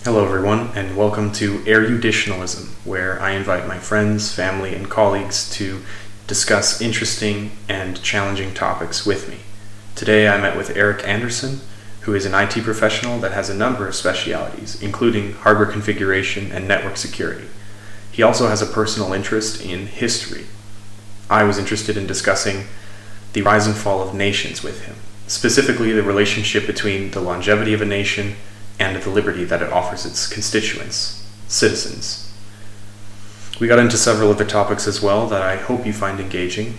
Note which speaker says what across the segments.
Speaker 1: Hello, everyone, and welcome to Eruditionalism, where I invite my friends, family, and colleagues to discuss interesting and challenging topics with me. Today I met with Eric Anderson, who is an IT professional that has a number of specialities, including hardware configuration and network security. He also has a personal interest in history. I was interested in discussing the rise and fall of nations with him, specifically the relationship between the longevity of a nation and the liberty that it offers its constituents, citizens. We got into several other topics as well that I hope you find engaging.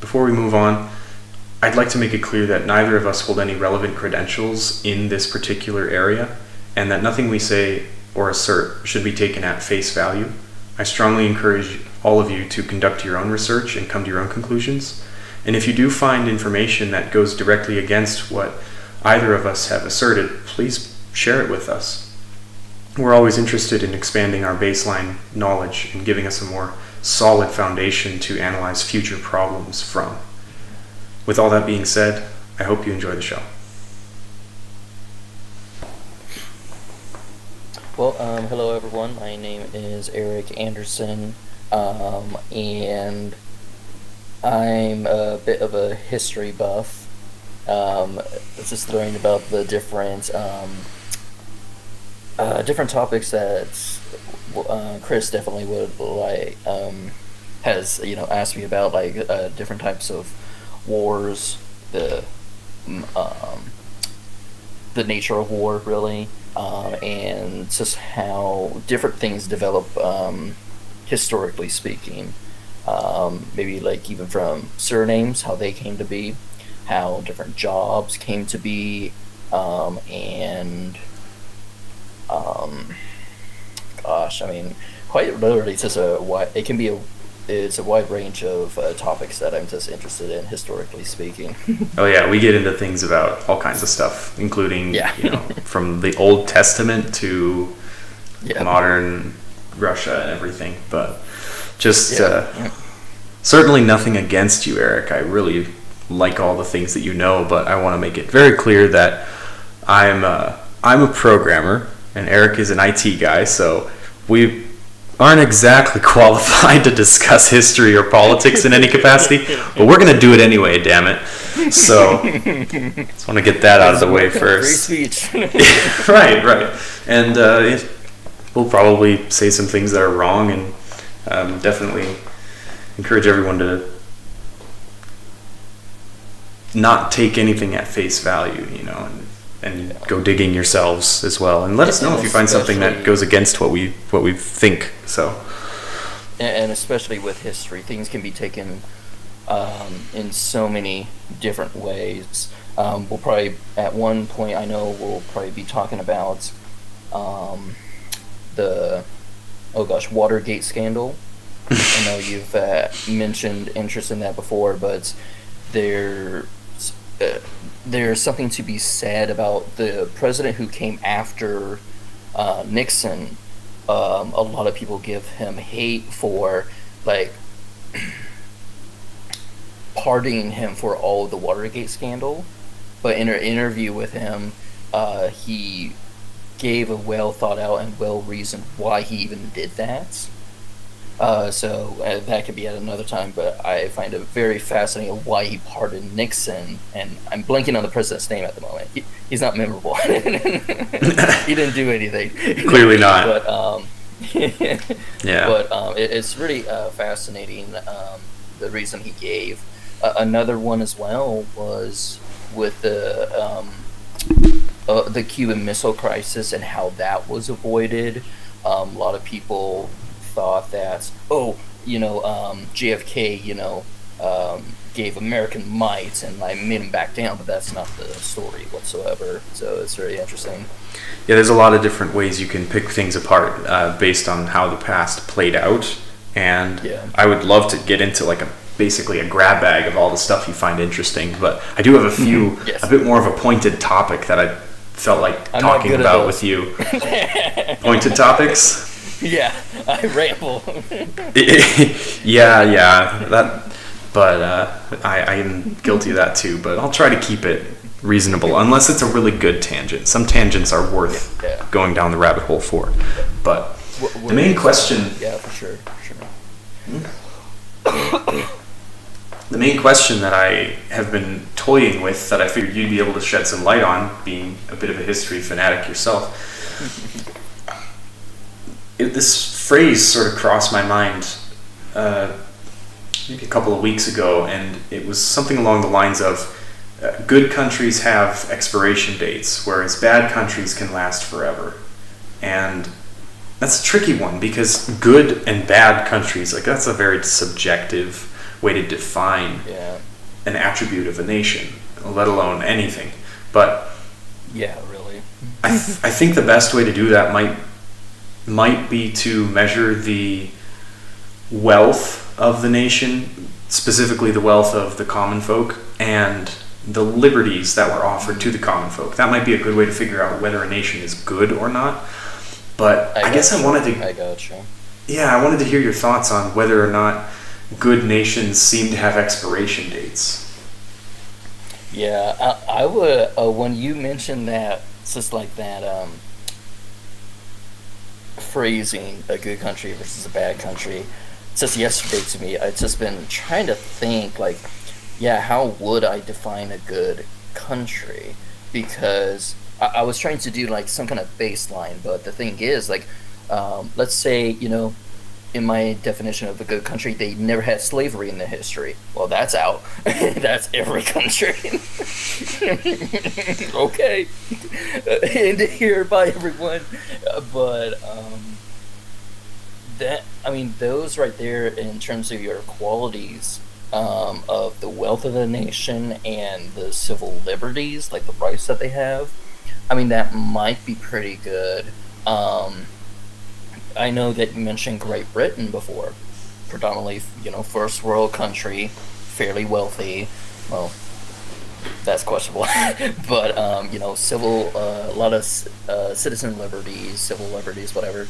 Speaker 1: Before we move on, I'd like to make it clear that neither of us hold any relevant credentials in this particular area, and that nothing we say or assert should be taken at face value. I strongly encourage all of you to conduct your own research and come to your own conclusions. And if you do find information that goes directly against what either of us have asserted, please share it with us. We're always interested in expanding our baseline knowledge and giving us a more solid foundation to analyze future problems from. With all that being said, I hope you enjoy the show.
Speaker 2: Well, hello everyone. My name is Eric Anderson, and I'm a bit of a history buff. Just learning about the different topics that Chris definitely would like has asked me about, like different types of wars, the nature of war really, and just how different things develop historically speaking. Maybe like even from surnames, how they came to be, how different jobs came to be, and quite literally, it's just it's a wide range of topics that I'm just interested in, historically speaking.
Speaker 1: Oh yeah, we get into things about all kinds of stuff, including from the Old Testament to modern Russia and everything. But just certainly nothing against you, Eric. I really like all the things that you know, but I want to make it very clear that I'm a programmer and Eric is an IT guy, so we aren't exactly qualified to discuss history or politics in any capacity, but we're going to do it anyway, damn it. So just want to get that out of the way first.
Speaker 2: Free speech.
Speaker 1: Right. And we'll probably say some things that are wrong, and definitely encourage everyone to not take anything at face value, and go digging yourselves as well, and let us know if you find something that goes against what we think. So,
Speaker 2: and especially with history, things can be taken in so many different ways. We'll probably at one point, I know we'll probably be talking about the Watergate scandal. I know you've mentioned interest in that before, but there's something to be said about the president who came after Nixon. A lot of people give him hate for pardoning him for all of the Watergate scandal, but in an interview with him, he gave a well thought out and well reasoned why he even did that. So that could be at another time, but I find it very fascinating why he pardoned Nixon, and I'm blanking on the president's name at the moment. He's not memorable. He didn't do anything.
Speaker 1: Clearly not.
Speaker 2: But it's really fascinating, the reason he gave. Another one as well was with the Cuban Missile Crisis and how that was avoided. A lot of people thought that JFK gave American might and made him back down, but that's not the story whatsoever. So it's very interesting.
Speaker 1: Yeah, there's a lot of different ways you can pick things apart based on how the past played out, and I would love to get into basically a grab bag of all the stuff you find interesting, but I do have a few a bit more of a pointed topic that I felt like talking about with you. Pointed topics?
Speaker 2: Yeah, I ramble.
Speaker 1: yeah, I am guilty of that too, but I'll try to keep it reasonable, unless it's a really good tangent. Some tangents are worth going down the rabbit hole for. But the main question...
Speaker 2: Yeah, for sure.
Speaker 1: The main question that I have been toying with, that I figured you'd be able to shed some light on, being a bit of a history fanatic yourself, this phrase sort of crossed my mind maybe a couple of weeks ago, and it was something along the lines of good countries have expiration dates, whereas bad countries can last forever. And that's a tricky one, because good and bad countries, like, that's a very subjective way to define an attribute of a nation, let alone anything. But
Speaker 2: yeah, really,
Speaker 1: I think the best way to do that might be to measure the wealth of the nation, specifically the wealth of the common folk, and the liberties that were offered to the common folk. That might be a good way to figure out whether a nation is good or not. But I guess I wanted to...
Speaker 2: I gotcha.
Speaker 1: Yeah, I wanted to hear your thoughts on whether or not good nations seem to have expiration dates.
Speaker 2: Yeah, I would... when you mentioned that, it's just like that phrasing, a good country versus a bad country, just yesterday to me, I've just been trying to think, like, how would I define a good country? Because I was trying to do, like, some kind of baseline, but the thing is, like, let's say, in my definition of a good country, they never had slavery in their history. Well, that's out. That's every country. Okay. End it here, bye, everyone. But, those right there, in terms of your qualities, of the wealth of the nation and the civil liberties, like the rights that they have, that might be pretty good. I know that you mentioned Great Britain before. Predominantly, first world country, fairly wealthy. Well, that's questionable. But, civil, a lot of citizen liberties, civil liberties, whatever.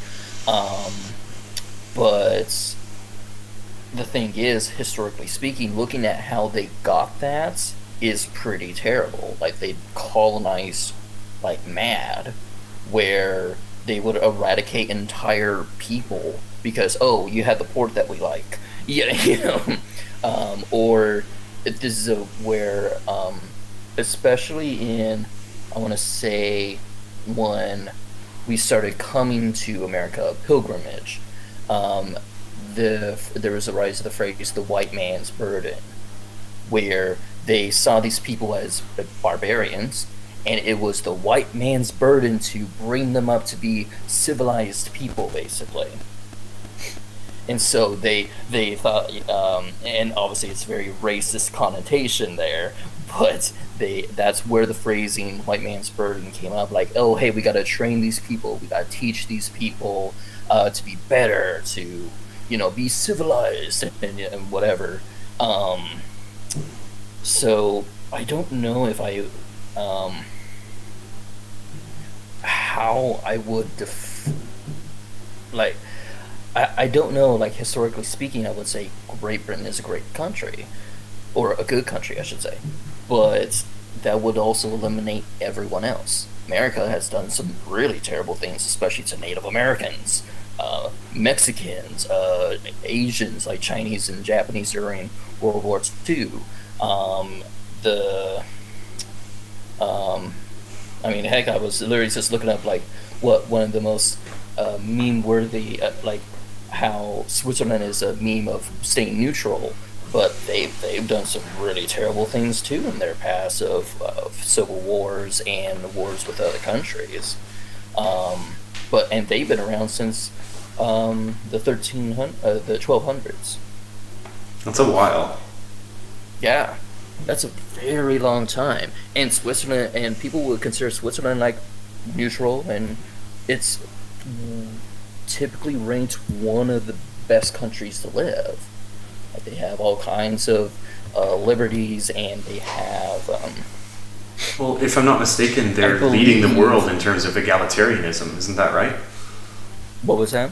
Speaker 2: But the thing is, historically speaking, looking at how they got that is pretty terrible. Like, they colonized like mad, where they would eradicate entire people because, you had the port that we like. Or this is where, especially in, I want to say, when we started coming to America, pilgrimage, there was a rise of the phrase, the white man's burden, where they saw these people as barbarians, and it was the white man's burden to bring them up to be civilized people, basically. And so they thought, and obviously it's a very racist connotation there, but that's where the phrasing "white man's burden" came up. Like, oh, hey, we got to train these people, we got to teach these people to be better, to be civilized and whatever. So I don't know if how I would I don't know, like, historically speaking, I would say Great Britain is a great country, or a good country, I should say, but that would also eliminate everyone else. America has done some really terrible things, especially to Native Americans, Mexicans, Asians, like Chinese and Japanese during World War II. Heck, I was literally just looking up, like, what one of the most meme-worthy, like, how Switzerland is a meme of staying neutral, but they've done some really terrible things too in their past of civil wars and wars with other countries. And they've been around since the 1200s.
Speaker 1: That's a while.
Speaker 2: Yeah, that's a very long time. And Switzerland, and people would consider Switzerland like neutral, and it's typically ranked one of the best countries to live. Like, they have all kinds of liberties, and they have.
Speaker 1: Well, if I'm not mistaken, they're leading the world in terms of egalitarianism. Isn't that right?
Speaker 2: What was that?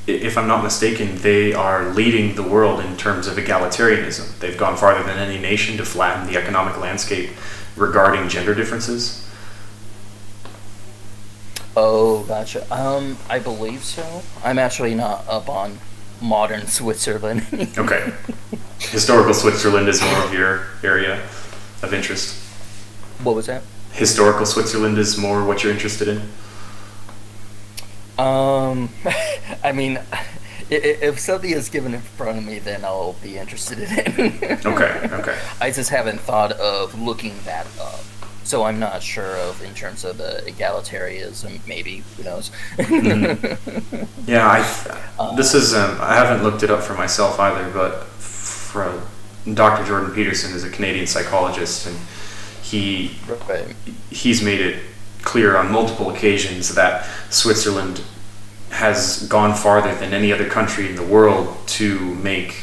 Speaker 1: If I'm not mistaken, they are leading the world in terms of egalitarianism. They've gone farther than any nation to flatten the economic landscape regarding gender differences?
Speaker 2: Oh, gotcha. I believe so. I'm actually not up on modern Switzerland.
Speaker 1: Okay. Historical Switzerland is more of your area of interest.
Speaker 2: What was that?
Speaker 1: Historical Switzerland is more what you're interested in?
Speaker 2: I mean, if something is given in front of me, then I'll be interested in it.
Speaker 1: Okay.
Speaker 2: I just haven't thought of looking that up. So I'm not sure of in terms of the egalitarianism, maybe, who knows.
Speaker 1: Mm-hmm. Yeah, this is, I haven't looked it up for myself either, but Dr. Jordan Peterson is a Canadian psychologist, and he's made it clear on multiple occasions that Switzerland has gone farther than any other country in the world to make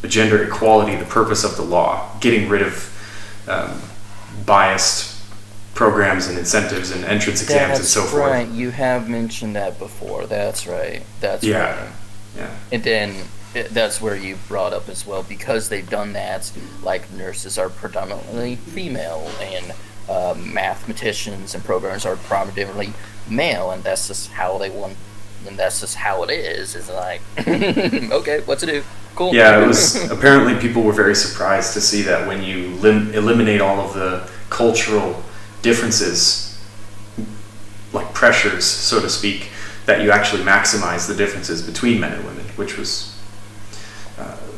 Speaker 1: gender equality the purpose of the law, getting rid of biased programs and incentives and entrance exams and so forth.
Speaker 2: Right, you have mentioned that before. That's right. Right.
Speaker 1: Yeah.
Speaker 2: And then that's where you brought up as well, because they've done that, like nurses are predominantly female and mathematicians and programmers are predominantly male, and that's just how they want, and that's just how it is. It's like, okay, what to do? Cool.
Speaker 1: Yeah, it was, apparently people were very surprised to see that when you eliminate all of the cultural differences, like pressures, so to speak, that you actually maximize the differences between men and women, which was,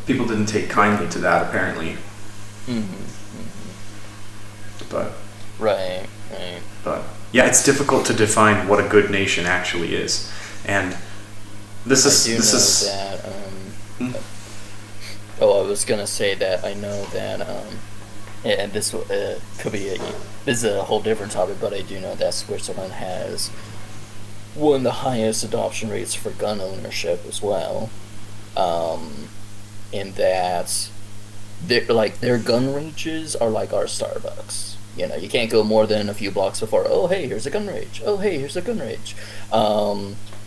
Speaker 1: people didn't take kindly to that, apparently. But
Speaker 2: right.
Speaker 1: But yeah, it's difficult to define what a good nation actually is, and this is.
Speaker 2: I was gonna say that I know that, and this could be this is a whole different topic, but I do know that Switzerland has one of the highest adoption rates for gun ownership as well, in that their gun ranges are like our Starbucks. You know, you can't go more than a few blocks before, oh, hey, here's a gun range. Oh, hey, here's a gun range.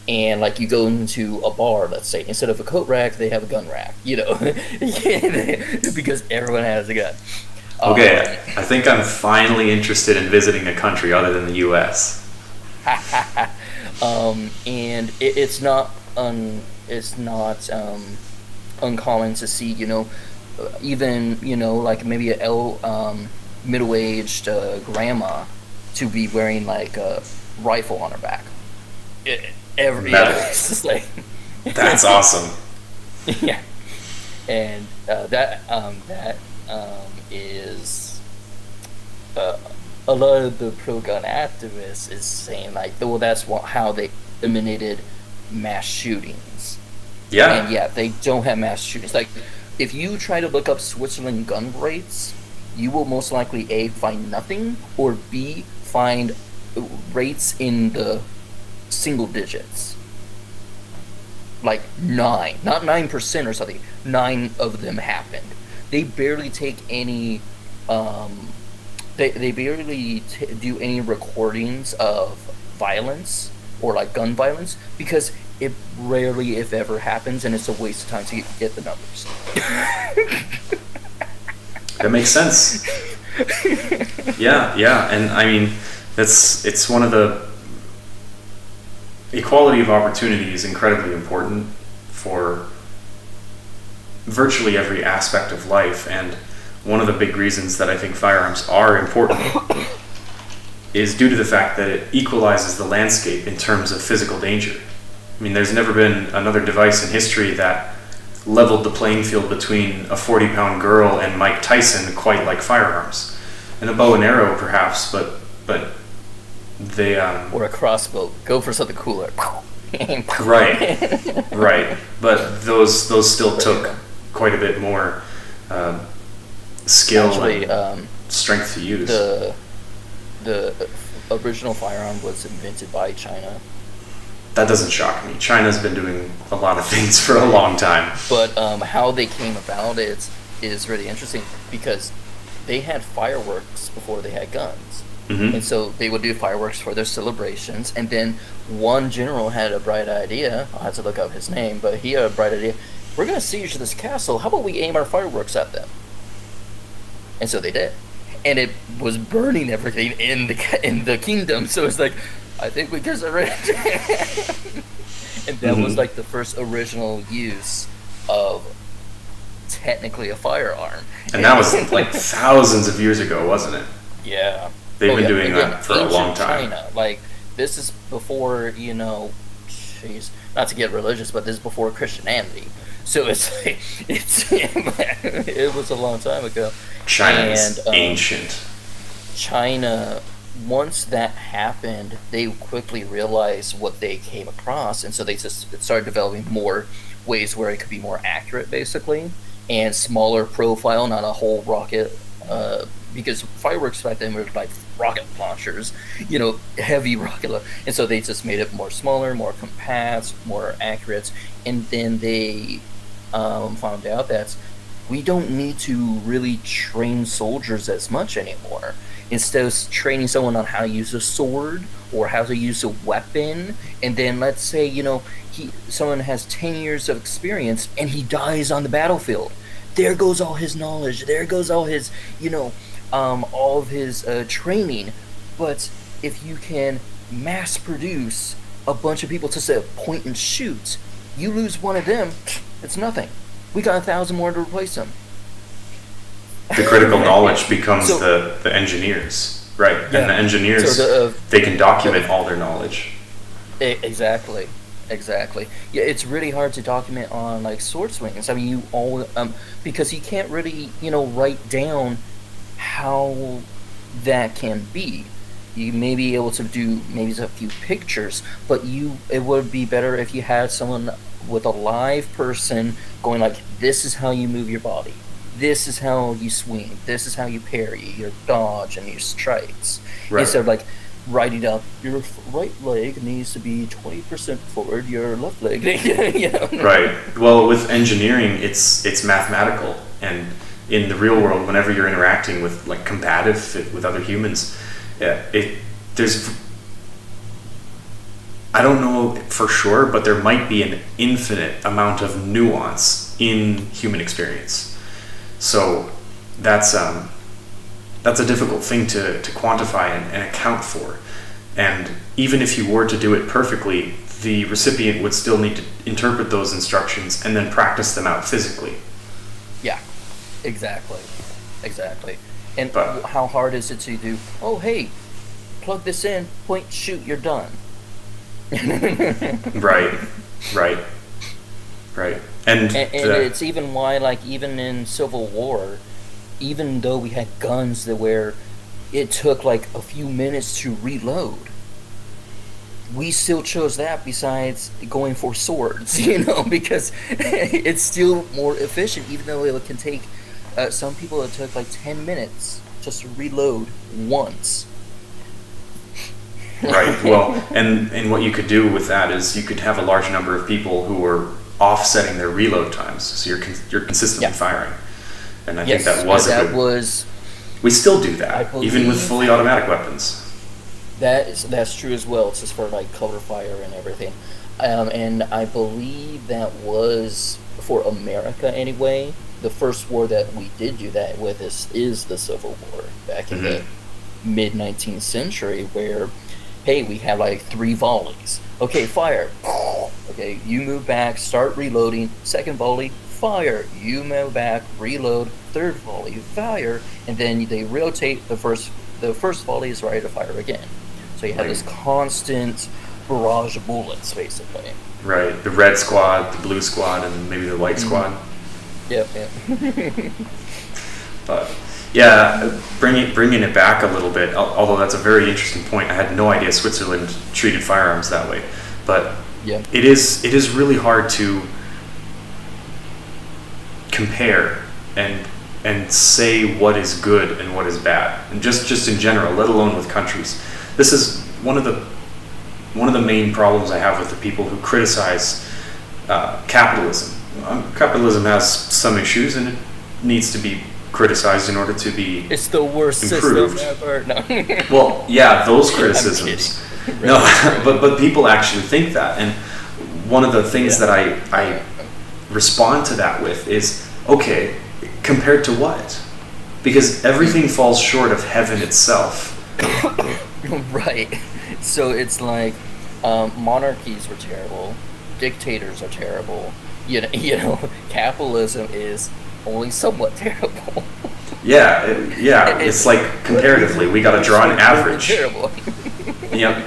Speaker 2: And, like, you go into a bar, let's say, instead of a coat rack, they have a gun rack, you know, because everyone has a gun.
Speaker 1: Okay, I think I'm finally interested in visiting a country other than the U.S.
Speaker 2: And it's not uncommon to see, you know, even, you know, like maybe a middle-aged grandma to be wearing like a rifle on her back. It's just like
Speaker 1: that's awesome.
Speaker 2: Yeah, and that is a lot of the pro-gun activists is saying like, well, that's how they eliminated mass shootings.
Speaker 1: Yeah,
Speaker 2: and yeah, they don't have mass shootings. Like, if you try to look up Switzerland gun rates, you will most likely A, find nothing, or B, find rates in the single digits. Like 9, not 9% or something. 9 of them happened. They barely take any, they barely do any recordings of violence or like gun violence, because it rarely, if ever, happens, and it's a waste of time to get the numbers.
Speaker 1: That makes sense. Yeah, and I mean, it's one of the equality of opportunity is incredibly important for virtually every aspect of life, and one of the big reasons that I think firearms are important is due to the fact that it equalizes the landscape in terms of physical danger. I mean, there's never been another device in history that leveled the playing field between a 40-pound girl and Mike Tyson quite like firearms. And a bow and arrow, perhaps, but they...
Speaker 2: or a crossbow. Go for something cooler.
Speaker 1: Right. But those still took quite a bit more skill and strength to use.
Speaker 2: The original firearm was invented by China.
Speaker 1: That doesn't shock me. China's been doing a lot of things for a long time.
Speaker 2: But how they came about it is really interesting, because they had fireworks before they had guns. Mm-hmm. And so they would do fireworks for their celebrations, and then one general had a bright idea. I'll have to look up his name, but he had a bright idea. We're going to siege this castle. How about we aim our fireworks at them? And so they did. and it was burning everything in the kingdom. So it's like, I think we can surrender. And that was like the first original use of technically a firearm.
Speaker 1: And that was like thousands of years ago, wasn't it?
Speaker 2: Yeah.
Speaker 1: They've been doing that for a long time.
Speaker 2: China, like, this is before, jeez, not to get religious, but this is before Christianity. So it's like, it was a long time ago.
Speaker 1: China is ancient.
Speaker 2: China, once that happened, they quickly realized what they came across, and so they just started developing more ways where it could be more accurate, basically, and smaller profile, not a whole rocket, because fireworks back then were like rocket launchers, heavy rocket and so they just made it more smaller, more compact, more accurate, and then they found out that we don't need to really train soldiers as much anymore. Instead of training someone on how to use a sword or how to use a weapon, and then let's say, someone has 10 years of experience and he dies on the battlefield. There goes all his knowledge. There goes all his, all of his training. But if you can mass produce a bunch of people to say point and shoot, you lose one of them, it's nothing. We got 1,000 more to replace them.
Speaker 1: The critical knowledge becomes the engineers, right? Yeah. And the engineers, they can document all their knowledge.
Speaker 2: Exactly. Yeah, it's really hard to document on like sword swings. I mean, because you can't really, write down how that can be. You may be able to do maybe a few pictures, but it would be better if you had someone with a live person going like, this is how you move your body. This is how you swing. This is how you parry, your dodge, and your strikes. Right. Instead of like writing down, your right leg needs to be 20% forward, your left leg.
Speaker 1: Right. Well, with engineering, it's mathematical, and in the real world, whenever you're interacting with like combative with other humans, there's, I don't know for sure, but there might be an infinite amount of nuance in human experience. So that's a difficult thing to quantify and account for. And even if you were to do it perfectly, the recipient would still need to interpret those instructions and then practice them out physically.
Speaker 2: Yeah, exactly. And how hard is it to do, oh, hey, plug this in, point, shoot, you're done.
Speaker 1: Right. And
Speaker 2: it's even why, like, even in Civil War, even though we had guns where it took like a few minutes to reload, we still chose that besides going for swords, because it's still more efficient, even though it can take, some people it took like 10 minutes just to reload once.
Speaker 1: Right. Well, and what you could do with that is you could have a large number of people who were offsetting their reload times, so you're consistently firing. And I think that was we still do that, even with fully automatic weapons.
Speaker 2: That's true as well. It's just for like cover fire and everything. And I believe that was, for America anyway, the first war that we did do that with is the Civil War back in the mid-19th century, where, hey, we had like 3 volleys. Okay, fire. Okay, you move back, start reloading. Second volley, fire. You move back, reload. Third volley, fire. And then they rotate. The first volley is ready to fire again. So you have this constant barrage of bullets, basically.
Speaker 1: Right. The red squad, the blue squad, and maybe the white squad.
Speaker 2: Yep.
Speaker 1: But yeah, bringing it back a little bit. Although that's a very interesting point. I had no idea Switzerland treated firearms that way. But it is really hard to compare and say what is good and what is bad, and just in general, let alone with countries. This is one of the main problems I have with the people who criticize capitalism. Capitalism has some issues, and it needs to be criticized in order to be
Speaker 2: It's the worst
Speaker 1: improved.
Speaker 2: system ever. No.
Speaker 1: Well, yeah, those criticisms. No, but people actually think that, and one of the things that I respond to that with is, okay, compared to what? because everything falls short of heaven itself.
Speaker 2: Right. So it's like monarchies are terrible, dictators are terrible. Capitalism is only somewhat terrible.
Speaker 1: Yeah, it's like comparatively, we got to draw an average.
Speaker 2: Terrible.
Speaker 1: Yep.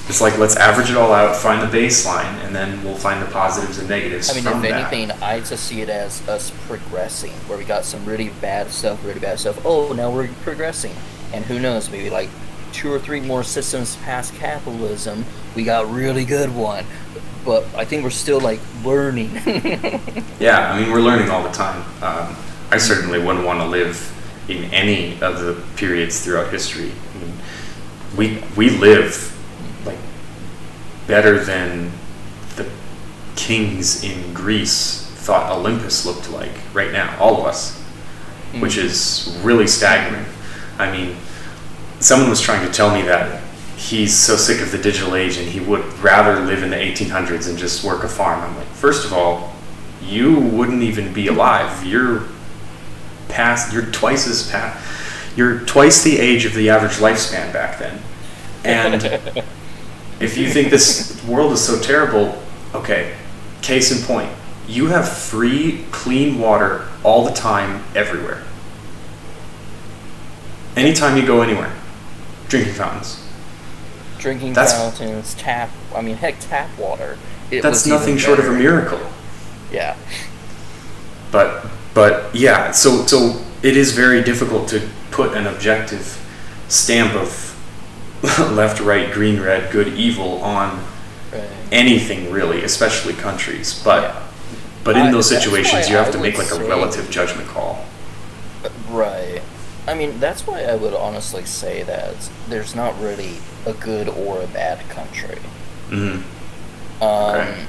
Speaker 1: It's like, let's average it all out, find the baseline, and then we'll find the positives and negatives from that.
Speaker 2: If anything, I just see it as us progressing, where we got some really bad stuff. Oh, now we're progressing. And who knows, maybe like 2 or 3 more systems past capitalism, we got a really good one. But I think we're still, like, learning.
Speaker 1: Yeah, I mean, we're learning all the time. I certainly wouldn't want to live in any of the periods throughout history. I mean, we live like better than the kings in Greece thought Olympus looked like right now, all of us, which is really staggering. I mean, someone was trying to tell me that he's so sick of the digital age and he would rather live in the 1800s and just work a farm. I'm like, first of all, you wouldn't even be alive. You're twice the age of the average lifespan back then. And if you think this world is so terrible, okay, case in point, you have free, clean water all the time, everywhere. Anytime you go anywhere. Drinking fountains.
Speaker 2: Fountains, tap water.
Speaker 1: That's nothing short of a miracle.
Speaker 2: Yeah.
Speaker 1: But yeah, so it is very difficult to put an objective stamp of left, right, green, red, good, evil on anything really, especially countries. But in those situations, you have to make like a relative judgment call.
Speaker 2: Right. I mean, that's why I would honestly say that there's not really a good or a bad country.
Speaker 1: Mm-hmm. Okay.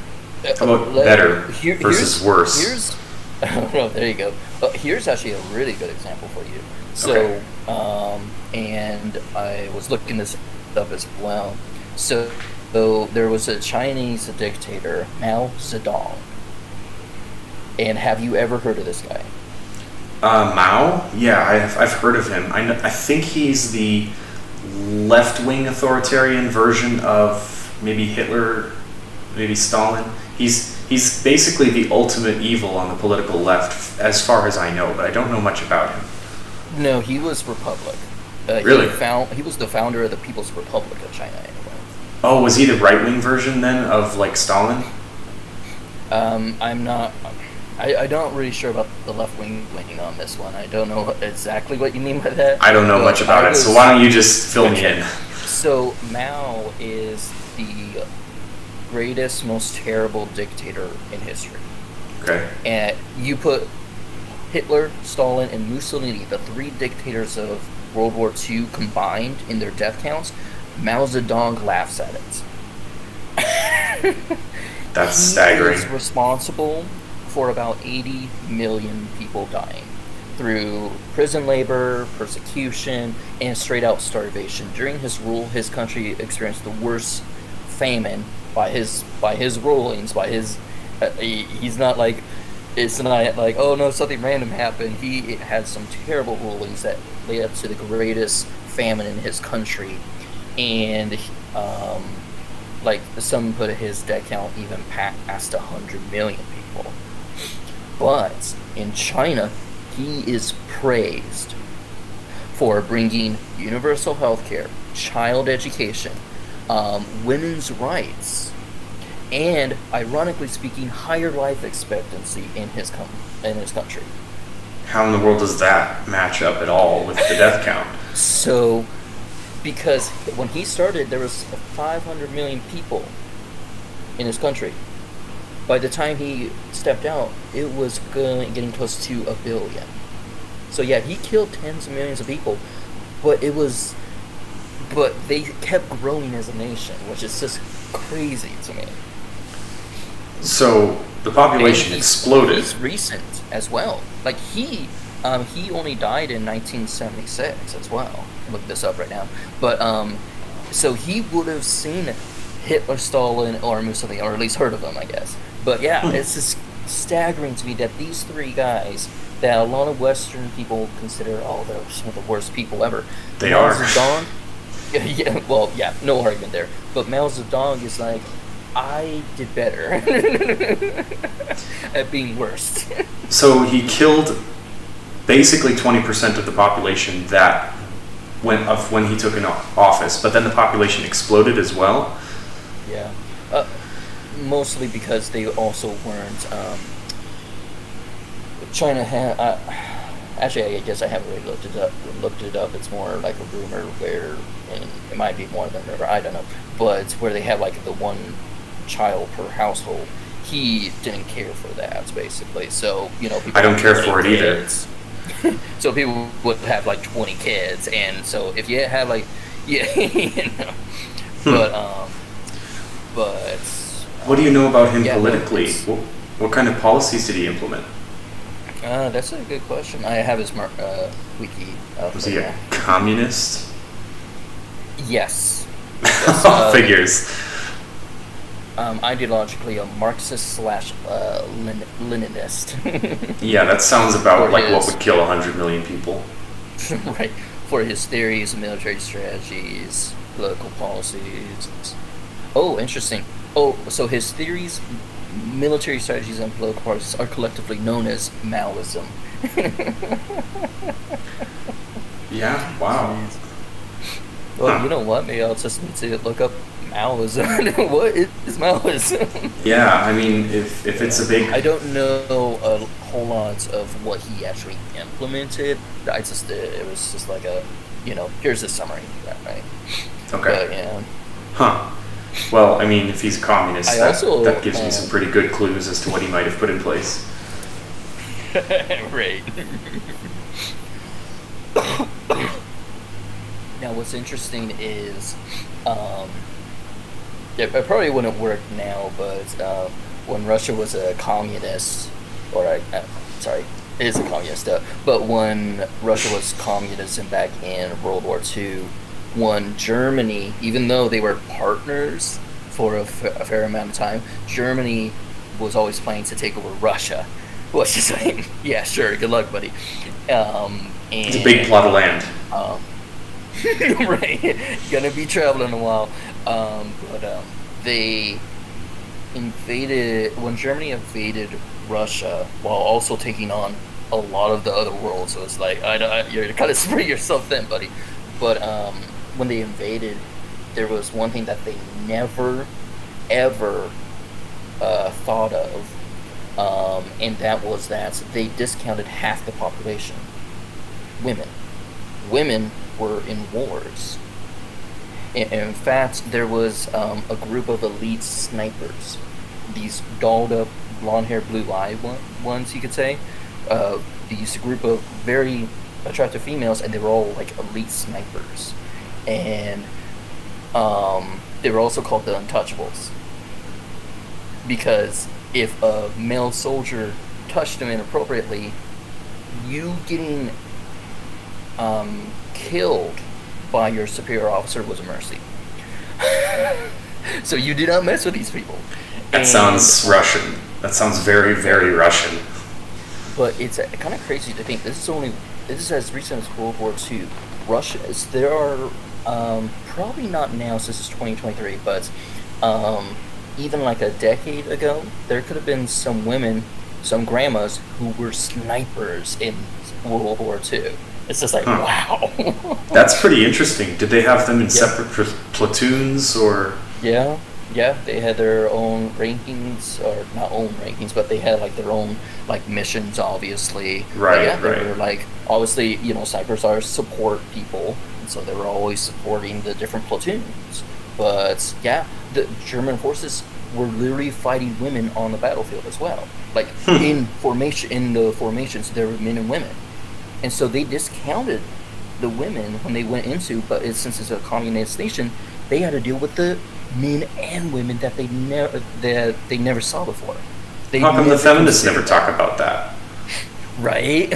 Speaker 1: How about better versus worse?
Speaker 2: There you go. Here's actually a really good example for you. So, and I was looking this up as well. So there was a Chinese dictator, Mao Zedong. And have you ever heard of this guy?
Speaker 1: Mao? Yeah, I've heard of him. I think he's the left-wing authoritarian version of maybe Hitler, maybe Stalin. He's basically the ultimate evil on the political left, as far as I know, but I don't know much about him.
Speaker 2: No, he was Republic.
Speaker 1: Really?
Speaker 2: He was the founder of the People's Republic of China, anyway.
Speaker 1: Oh, was he the right-wing version then of like Stalin?
Speaker 2: I'm not really sure about the left-wing on this one. I don't know exactly what you mean by that.
Speaker 1: I don't know much about it, so why don't you just fill me in?
Speaker 2: So Mao is the greatest, most terrible dictator in history.
Speaker 1: Okay.
Speaker 2: And you put Hitler, Stalin, and Mussolini, the 3 dictators of World War II combined in their death counts, Mao Zedong laughs at it.
Speaker 1: That's staggering.
Speaker 2: He is responsible for about 80 million people dying through prison labor, persecution, and straight-out starvation. During his rule, his country experienced the worst famine by his rulings, he's not like, it's not like, oh no, something random happened. He had some terrible rulings that led up to the greatest famine in his country, and like some put his death count even past 100 million people. But in China, he is praised for bringing universal health care, child education, women's rights, and, ironically speaking, higher life expectancy in his country.
Speaker 1: How in the world does that match up at all with the death count?
Speaker 2: So, because when he started, there was 500 million people in his country. By the time he stepped out, it was getting close to 1 billion. So yeah, he killed tens of millions of people, but they kept growing as a nation, which is just crazy to me.
Speaker 1: So the population exploded.
Speaker 2: He's recent as well. Like he only died in 1976 as well. Look this up right now. But so he would have seen Hitler, Stalin, or Mussolini, or at least heard of them, I guess. But yeah, it's just staggering to me that these 3 guys that a lot of Western people consider, oh, they're some of the worst people ever.
Speaker 1: They
Speaker 2: Mao
Speaker 1: are.
Speaker 2: Zedong, yeah, no argument there. But Mao Zedong is like, I did better at being worst.
Speaker 1: So he killed basically 20% of the population that when he took an office, but then the population exploded as well.
Speaker 2: Yeah, mostly because they also weren't. China had. Actually, I guess I haven't really looked it up. It's more like a rumor where, and it might be more than ever. I don't know, but it's where they have like the one child per household. He didn't care for that, basically. So people
Speaker 1: I don't care for it either.
Speaker 2: So people would have like 20 kids, and so if you have like, but
Speaker 1: what do you know about him
Speaker 2: yeah,
Speaker 1: politically? What kind of policies did he implement?
Speaker 2: That's a good question. I have his wiki.
Speaker 1: Was he a communist?
Speaker 2: Yes.
Speaker 1: Figures.
Speaker 2: Ideologically, a Marxist/Leninist.
Speaker 1: Yeah, that sounds about like what would kill 100 million people.
Speaker 2: Right. For his theories, military strategies, political policies. Oh, interesting. Oh, so his theories, military strategies, and political policies are collectively known as Maoism.
Speaker 1: Yeah, wow.
Speaker 2: Well, you know what? Maybe I'll just need to look up Maoism. What is Maoism?
Speaker 1: Yeah, I mean, if it's a big...
Speaker 2: I don't know a whole lot of what he actually implemented. It was just like here's the summary, right?
Speaker 1: Okay.
Speaker 2: But, yeah.
Speaker 1: Huh. Well, I mean, if he's a communist, that gives me some pretty good clues as to what he might have put in place.
Speaker 2: Right. Now, what's interesting is, it probably wouldn't work now, but when Russia was a communist, sorry, it is a communist, but when Russia was communism back in World War II, when Germany, even though they were partners for a fair amount of time, Germany was always planning to take over Russia. Well, it's just like, yeah, sure, good luck, buddy.
Speaker 1: It's a big plot of land.
Speaker 2: Right, gonna be traveling a while. But they invaded, when Germany invaded Russia while also taking on a lot of the other world. So it's like, you're kind of spreading yourself thin, buddy. But when they invaded, there was one thing that they never, ever thought of, and that was that they discounted half the population. Women were in wars. In fact, there was a group of elite snipers, these dolled up, blonde hair, blue eye ones, you could say. These group of very attractive females, and they were all like elite snipers. And they were also called the Untouchables. Because if a male soldier touched them inappropriately, you getting killed by your superior officer was a mercy. So you did not mess with these people.
Speaker 1: That sounds Russian. That sounds very, very Russian.
Speaker 2: But it's kind of crazy to think this is as recent as World War II. There are probably not now since it's 2023, but even like a decade ago, there could have been some women, some grandmas who were snipers in World War II. It's just like, wow.
Speaker 1: That's pretty interesting. Did they have them in separate platoons or?
Speaker 2: Yeah, they had their own rankings, or not own rankings, but they had like their own like missions, obviously.
Speaker 1: Right.
Speaker 2: They were like, obviously, snipers are support people, and so they were always supporting the different platoons. But yeah, the German forces were literally fighting women on the battlefield as well. Like in the formations, there were men and women. And so they discounted the women when they went into, but since it's a communist nation, they had to deal with the men and women that they never saw before.
Speaker 1: How come the feminists never talk about that?
Speaker 2: Right?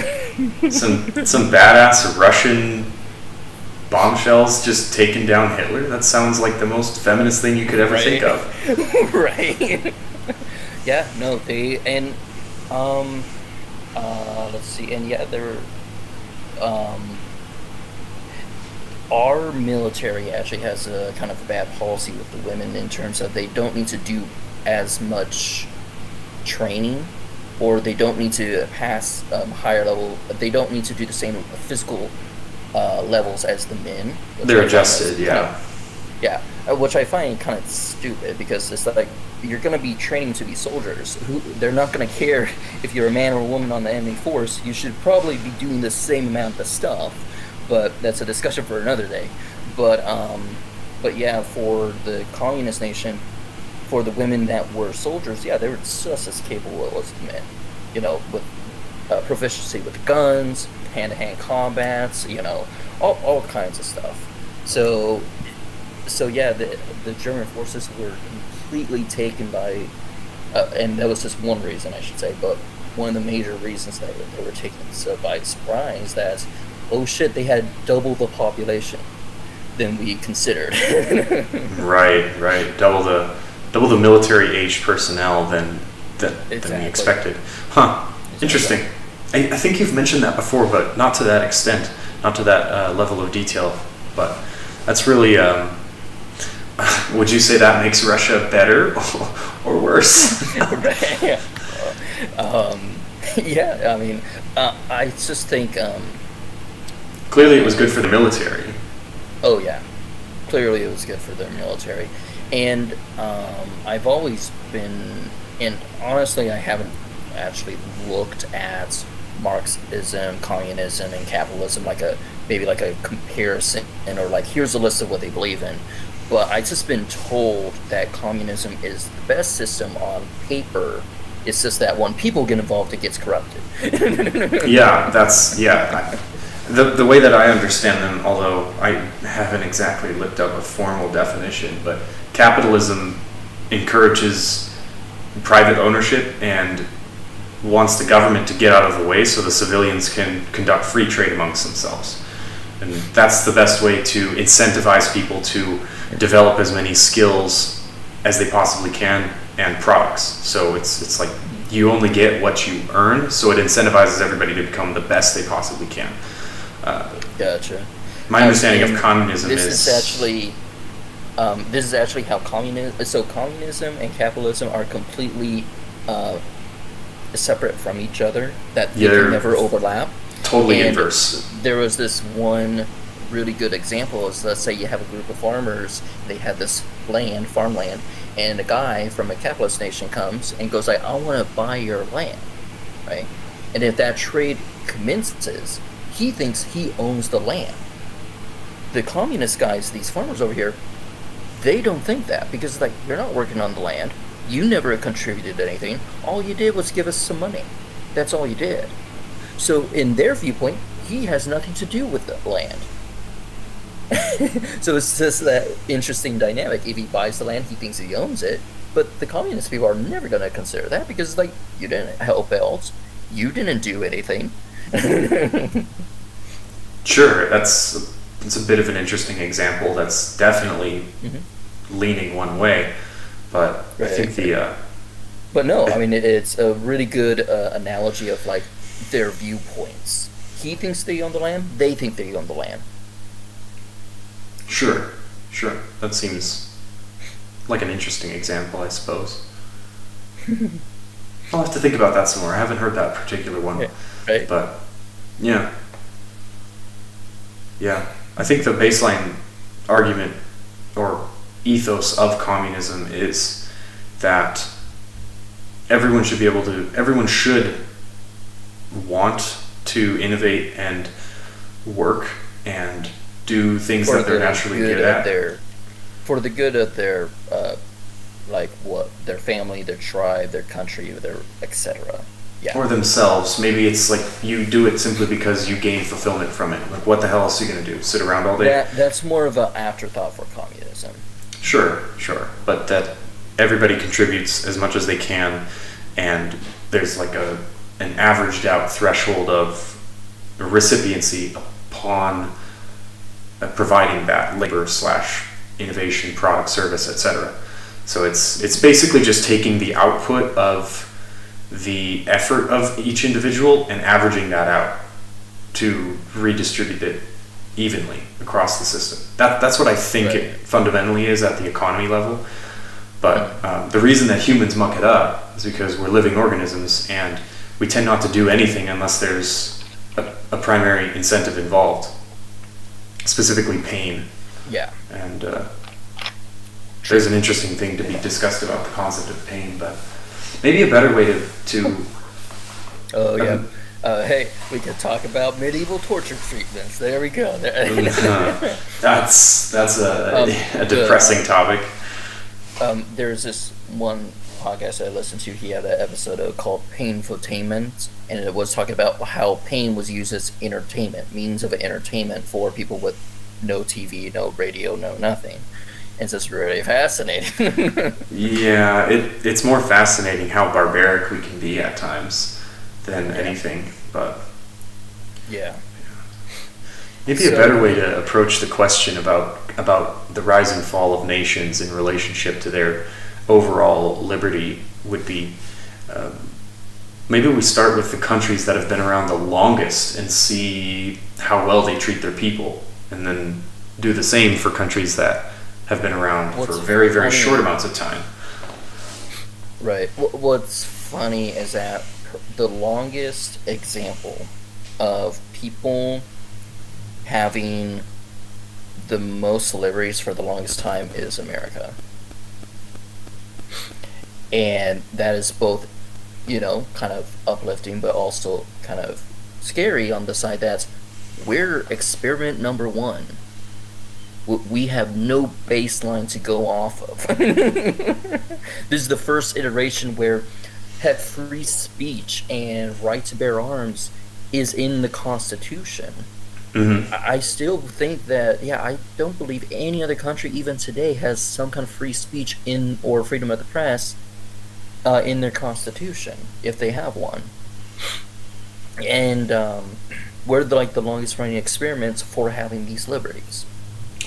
Speaker 1: some badass Russian bombshells just taking down Hitler? That sounds like the most feminist thing you could ever think of.
Speaker 2: Right. Yeah, no, Let's see, and yeah, there. Um, our military actually has a kind of a bad policy with the women in terms of they don't need to do as much training, or they don't need to pass higher level. They don't need to do the same physical levels as the men.
Speaker 1: They're adjusted, yeah.
Speaker 2: Yeah, which I find kind of stupid because it's like you're going to be training to be soldiers. They're not going to care if you're a man or a woman on the enemy force. You should probably be doing the same amount of stuff, but that's a discussion for another day. But yeah, for the communist nation, for the women that were soldiers, yeah, they were just as capable as the men. You know, with proficiency with guns, hand-to-hand combats, you know, all kinds of stuff. So yeah, the German forces were completely taken by, and that was just one reason I should say, but one of the major reasons that they were taken by surprise that, oh shit, they had double the population than we considered.
Speaker 1: Right. Double the military age personnel than we expected. Huh. Exactly. Interesting. I think you've mentioned that before, but not to that extent, not to that level of detail. But that's really. Would you say that makes Russia better or worse?
Speaker 2: Yeah, I mean, I just think.
Speaker 1: Clearly, it was good for the military.
Speaker 2: Oh yeah, clearly it was good for their military, and I've always been, and honestly, I haven't actually looked at Marxism, communism, and capitalism like a comparison, or like here's a list of what they believe in. But I've just been told that communism is the best system on paper. It's just that when people get involved, it gets corrupted.
Speaker 1: The way that I understand them, although I haven't exactly looked up a formal definition, but capitalism encourages private ownership and wants the government to get out of the way so the civilians can conduct free trade amongst themselves. And that's the best way to incentivize people to develop as many skills as they possibly can and products. So it's like you only get what you earn, so it incentivizes everybody to become the best they possibly can.
Speaker 2: Gotcha.
Speaker 1: My understanding of communism
Speaker 2: this is actually how communism and capitalism are completely separate from each other, that they can never overlap.
Speaker 1: Totally inverse.
Speaker 2: There was this one really good example is, let's say you have a group of farmers, they have this farmland, and a guy from a capitalist nation comes and goes like, I want to buy your land, right? And if that trade commences, he thinks he owns the land. The communist guys, these farmers over here, they don't think that, because like, you're not working on the land, you never contributed anything, all you did was give us some money. That's all you did. So in their viewpoint, he has nothing to do with the land. So it's just that interesting dynamic. If he buys the land, he thinks he owns it. But the communist people are never going to consider that, because like, you didn't help out, you didn't do anything.
Speaker 1: Sure, it's a bit of an interesting example. That's definitely leaning one way, but right. I think
Speaker 2: But no, I mean it's a really good analogy of like their viewpoints. He thinks they own the land. They think they own the land.
Speaker 1: Sure. That seems like an interesting example, I suppose. I'll have to think about that some more. I haven't heard that particular one.
Speaker 2: Yeah, right.
Speaker 1: But, yeah. I think the baseline argument or ethos of communism is that everyone should want to innovate and work and do things that they're naturally good at.
Speaker 2: For the good of their, their family, their tribe, their country, their etc. Yeah.
Speaker 1: Or themselves. Maybe it's like you do it simply because you gain fulfillment from it. Like, what the hell else are you going to do? Sit around all day?
Speaker 2: That's more of an afterthought for communism.
Speaker 1: Sure. But that everybody contributes as much as they can, and there's like an averaged out threshold of recipiency upon providing that labor / innovation, product, service, etc. So it's basically just taking the output of the effort of each individual and averaging that out to redistribute it evenly across the system. That's what I think it fundamentally is at the economy level. But the reason that humans muck it up is because we're living organisms, and we tend not to do anything unless there's a primary incentive involved, specifically pain.
Speaker 2: Yeah.
Speaker 1: And there's an interesting thing to be discussed about the concept of pain, but maybe a better way to
Speaker 2: Oh, yeah. Hey, we could talk about medieval torture treatments. There we go.
Speaker 1: That's a depressing topic.
Speaker 2: There's this one podcast I listened to. He had an episode called Painfotainment, and it was talking about how pain was used as entertainment, means of entertainment for people with no TV, no radio, no nothing. It's just really fascinating.
Speaker 1: Yeah, it's more fascinating how barbaric we can be at times than anything, but
Speaker 2: yeah.
Speaker 1: Maybe a better way to approach the question about the rise and fall of nations in relationship to their overall liberty would be maybe we start with the countries that have been around the longest and see how well they treat their people, and then do the same for countries that have been around for very, very short amounts of time.
Speaker 2: Right. What's funny is that the longest example of people having the most liberties for the longest time is America. And that is both, kind of uplifting, but also kind of scary on the side that we're experiment number one. We have no baseline to go off of. This is the first iteration where free speech and right to bear arms is in the Constitution.
Speaker 1: Mm-hmm.
Speaker 2: I still think that, I don't believe any other country, even today, has some kind of free speech or freedom of the press in their Constitution, if they have one. And we're the longest running experiments for having these liberties.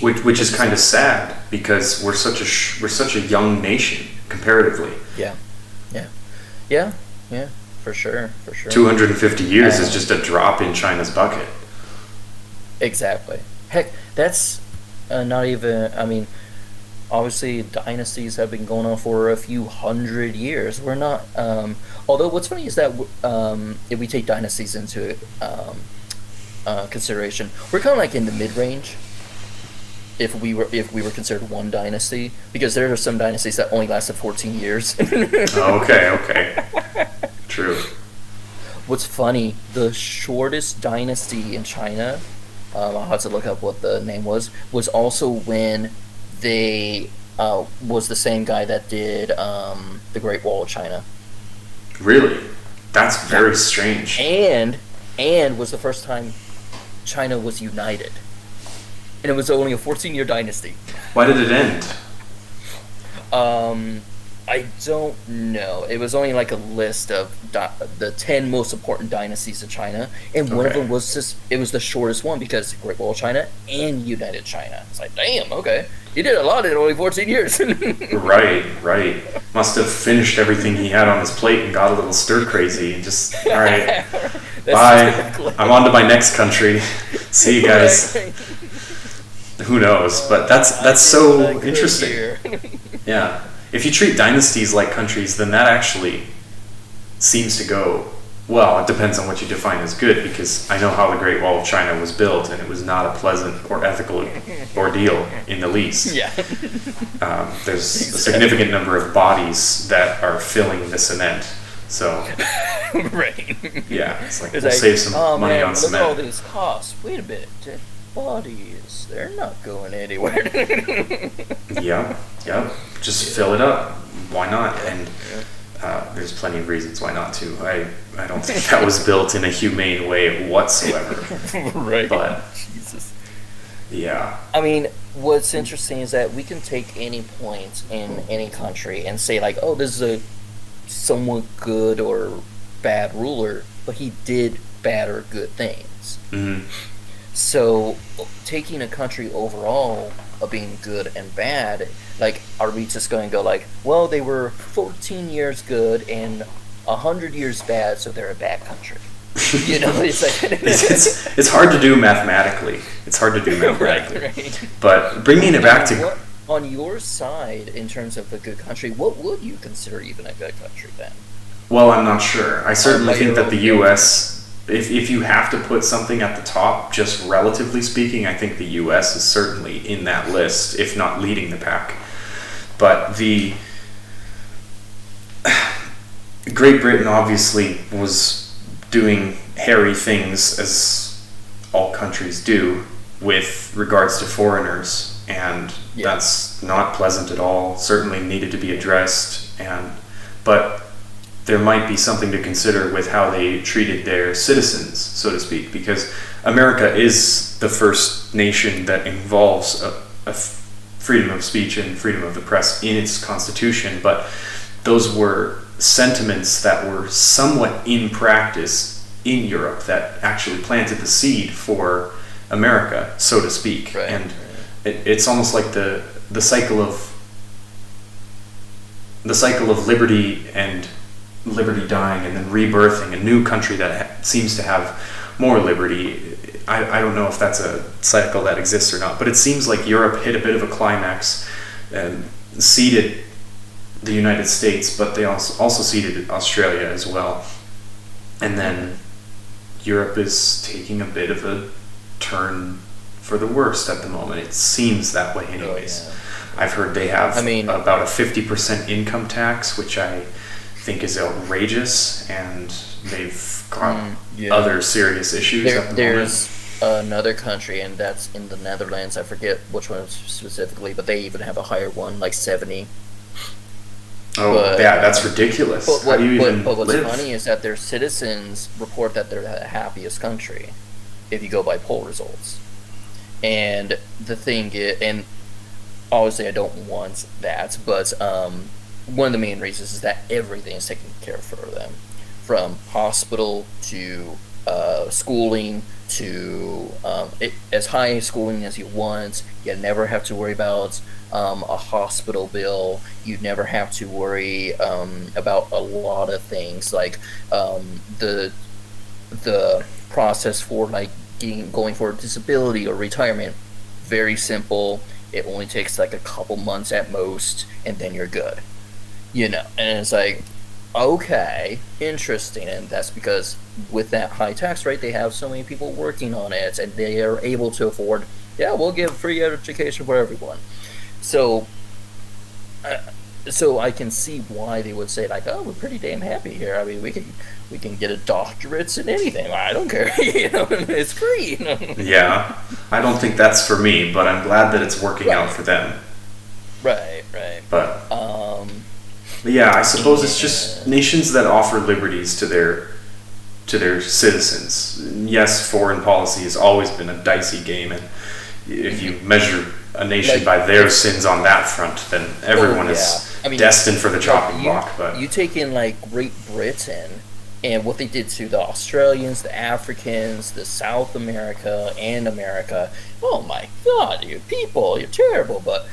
Speaker 1: Which is kind of sad, because we're such a young nation comparatively.
Speaker 2: Yeah, for sure.
Speaker 1: 250 years is just a drop in China's bucket.
Speaker 2: Exactly. Heck, that's not even. Obviously, dynasties have been going on for a few hundred years. We're not. Although, what's funny is that if we take dynasties into consideration, we're kind of like in the mid-range. If we were considered one dynasty, because there are some dynasties that only lasted 14 years.
Speaker 1: Okay. True.
Speaker 2: What's funny, the shortest dynasty in China, I'll have to look up what the name was also when they was the same guy that did the Great Wall of China.
Speaker 1: Really? That's very strange.
Speaker 2: And was the first time China was united. And it was only a 14-year dynasty.
Speaker 1: Why did it end?
Speaker 2: I don't know. It was only like a list of the 10 most important dynasties of China, and one of them was it was the shortest one because Great Wall of China and United China. It's like, damn, okay. He did a lot in only 14 years.
Speaker 1: Right. Must have finished everything he had on his plate and got a little stir-crazy and just, all right, bye. Exactly. I'm on to my next country. See you guys. Right. Who knows? But that's so interesting. Yeah. If you treat dynasties like countries, then that actually seems to go, well, it depends on what you define as good, because I know how the Great Wall of China was built, and it was not a pleasant or ethical ordeal in the least.
Speaker 2: Yeah.
Speaker 1: There's a significant number of bodies that are filling the cement, so...
Speaker 2: Right.
Speaker 1: Yeah, it's like, we'll save some money on cement.
Speaker 2: Look at all these costs. Wait a bit. Bodies, they're not going anywhere.
Speaker 1: Yep. Just fill it up. Why not? And there's plenty of reasons why not to. I don't think that was built in a humane way whatsoever.
Speaker 2: Right.
Speaker 1: But
Speaker 2: Jesus.
Speaker 1: Yeah.
Speaker 2: I mean, what's interesting is that we can take any point in any country and say like, oh, this is a somewhat good or bad ruler, but he did bad or good things.
Speaker 1: Mm-hmm.
Speaker 2: So, taking a country overall of being good and bad, like, are we just going to go like, well, they were 14 years good and 100 years bad, so they're a bad country. You know, it's like
Speaker 1: it's hard to do mathematically.
Speaker 2: right.
Speaker 1: But bringing it back to
Speaker 2: on your side in terms of a good country, what would you consider even a good country then?
Speaker 1: well, I'm not sure. I certainly think that the U.S. If you have to put something at the top, just relatively speaking, I think the U.S. is certainly in that list, if not leading the pack. But the Great Britain obviously was doing hairy things, as all countries do, with regards to foreigners, and that's not pleasant at all. Certainly needed to be addressed, but there might be something to consider with how they treated their citizens, so to speak, because America is the first nation that involves a freedom of speech and freedom of the press in its constitution, but those were sentiments that were somewhat in practice in Europe that actually planted the seed for America, so to speak.
Speaker 2: Right.
Speaker 1: And it's almost like the cycle of liberty and liberty dying and then rebirthing a new country that seems to have more liberty. I don't know if that's a cycle that exists or not, but it seems like Europe hit a bit of a climax and ceded the United States, but they also ceded Australia as well. And then Europe is taking a bit of a turn for the worst at the moment. It seems that way anyways.
Speaker 2: Oh, yeah.
Speaker 1: I've heard they have about a 50% income tax, which I think is outrageous, and they've got other serious issues at the moment.
Speaker 2: There's another country, and that's in the Netherlands. I forget which one specifically, but they even have a higher one, like 70.
Speaker 1: Oh, but, yeah, that's ridiculous.
Speaker 2: But what's
Speaker 1: live?
Speaker 2: funny is that their citizens report that they're the happiest country, if you go by poll results. And the thing is, and obviously I don't want that, but one of the main reasons is that everything is taken care of for them, from hospital to schooling to as high schooling as you want. You never have to worry about a hospital bill. You never have to worry about a lot of things, like the process for like going for disability or retirement. Very simple. It only takes like a couple months at most, and then you're good. You know, and it's like, okay, interesting. And that's because with that high tax rate, they have so many people working on it, and they are able to afford, we'll give free education for everyone. So I can see why they would say, like, oh, we're pretty damn happy here. I mean, we can get a doctorate in anything. I don't care. You know, it's free.
Speaker 1: Yeah, I don't think that's for me, but I'm glad that it's working out for them.
Speaker 2: Right.
Speaker 1: But yeah, I suppose it's just nations that offer liberties to their citizens. Yes, foreign policy has always been a dicey game, and if you measure a nation by their sins on that front, then everyone is destined for the chopping block. But
Speaker 2: you take in like Great Britain and what they did to the Australians, the Africans, the South America, and America. Oh my God, you people, you're terrible. But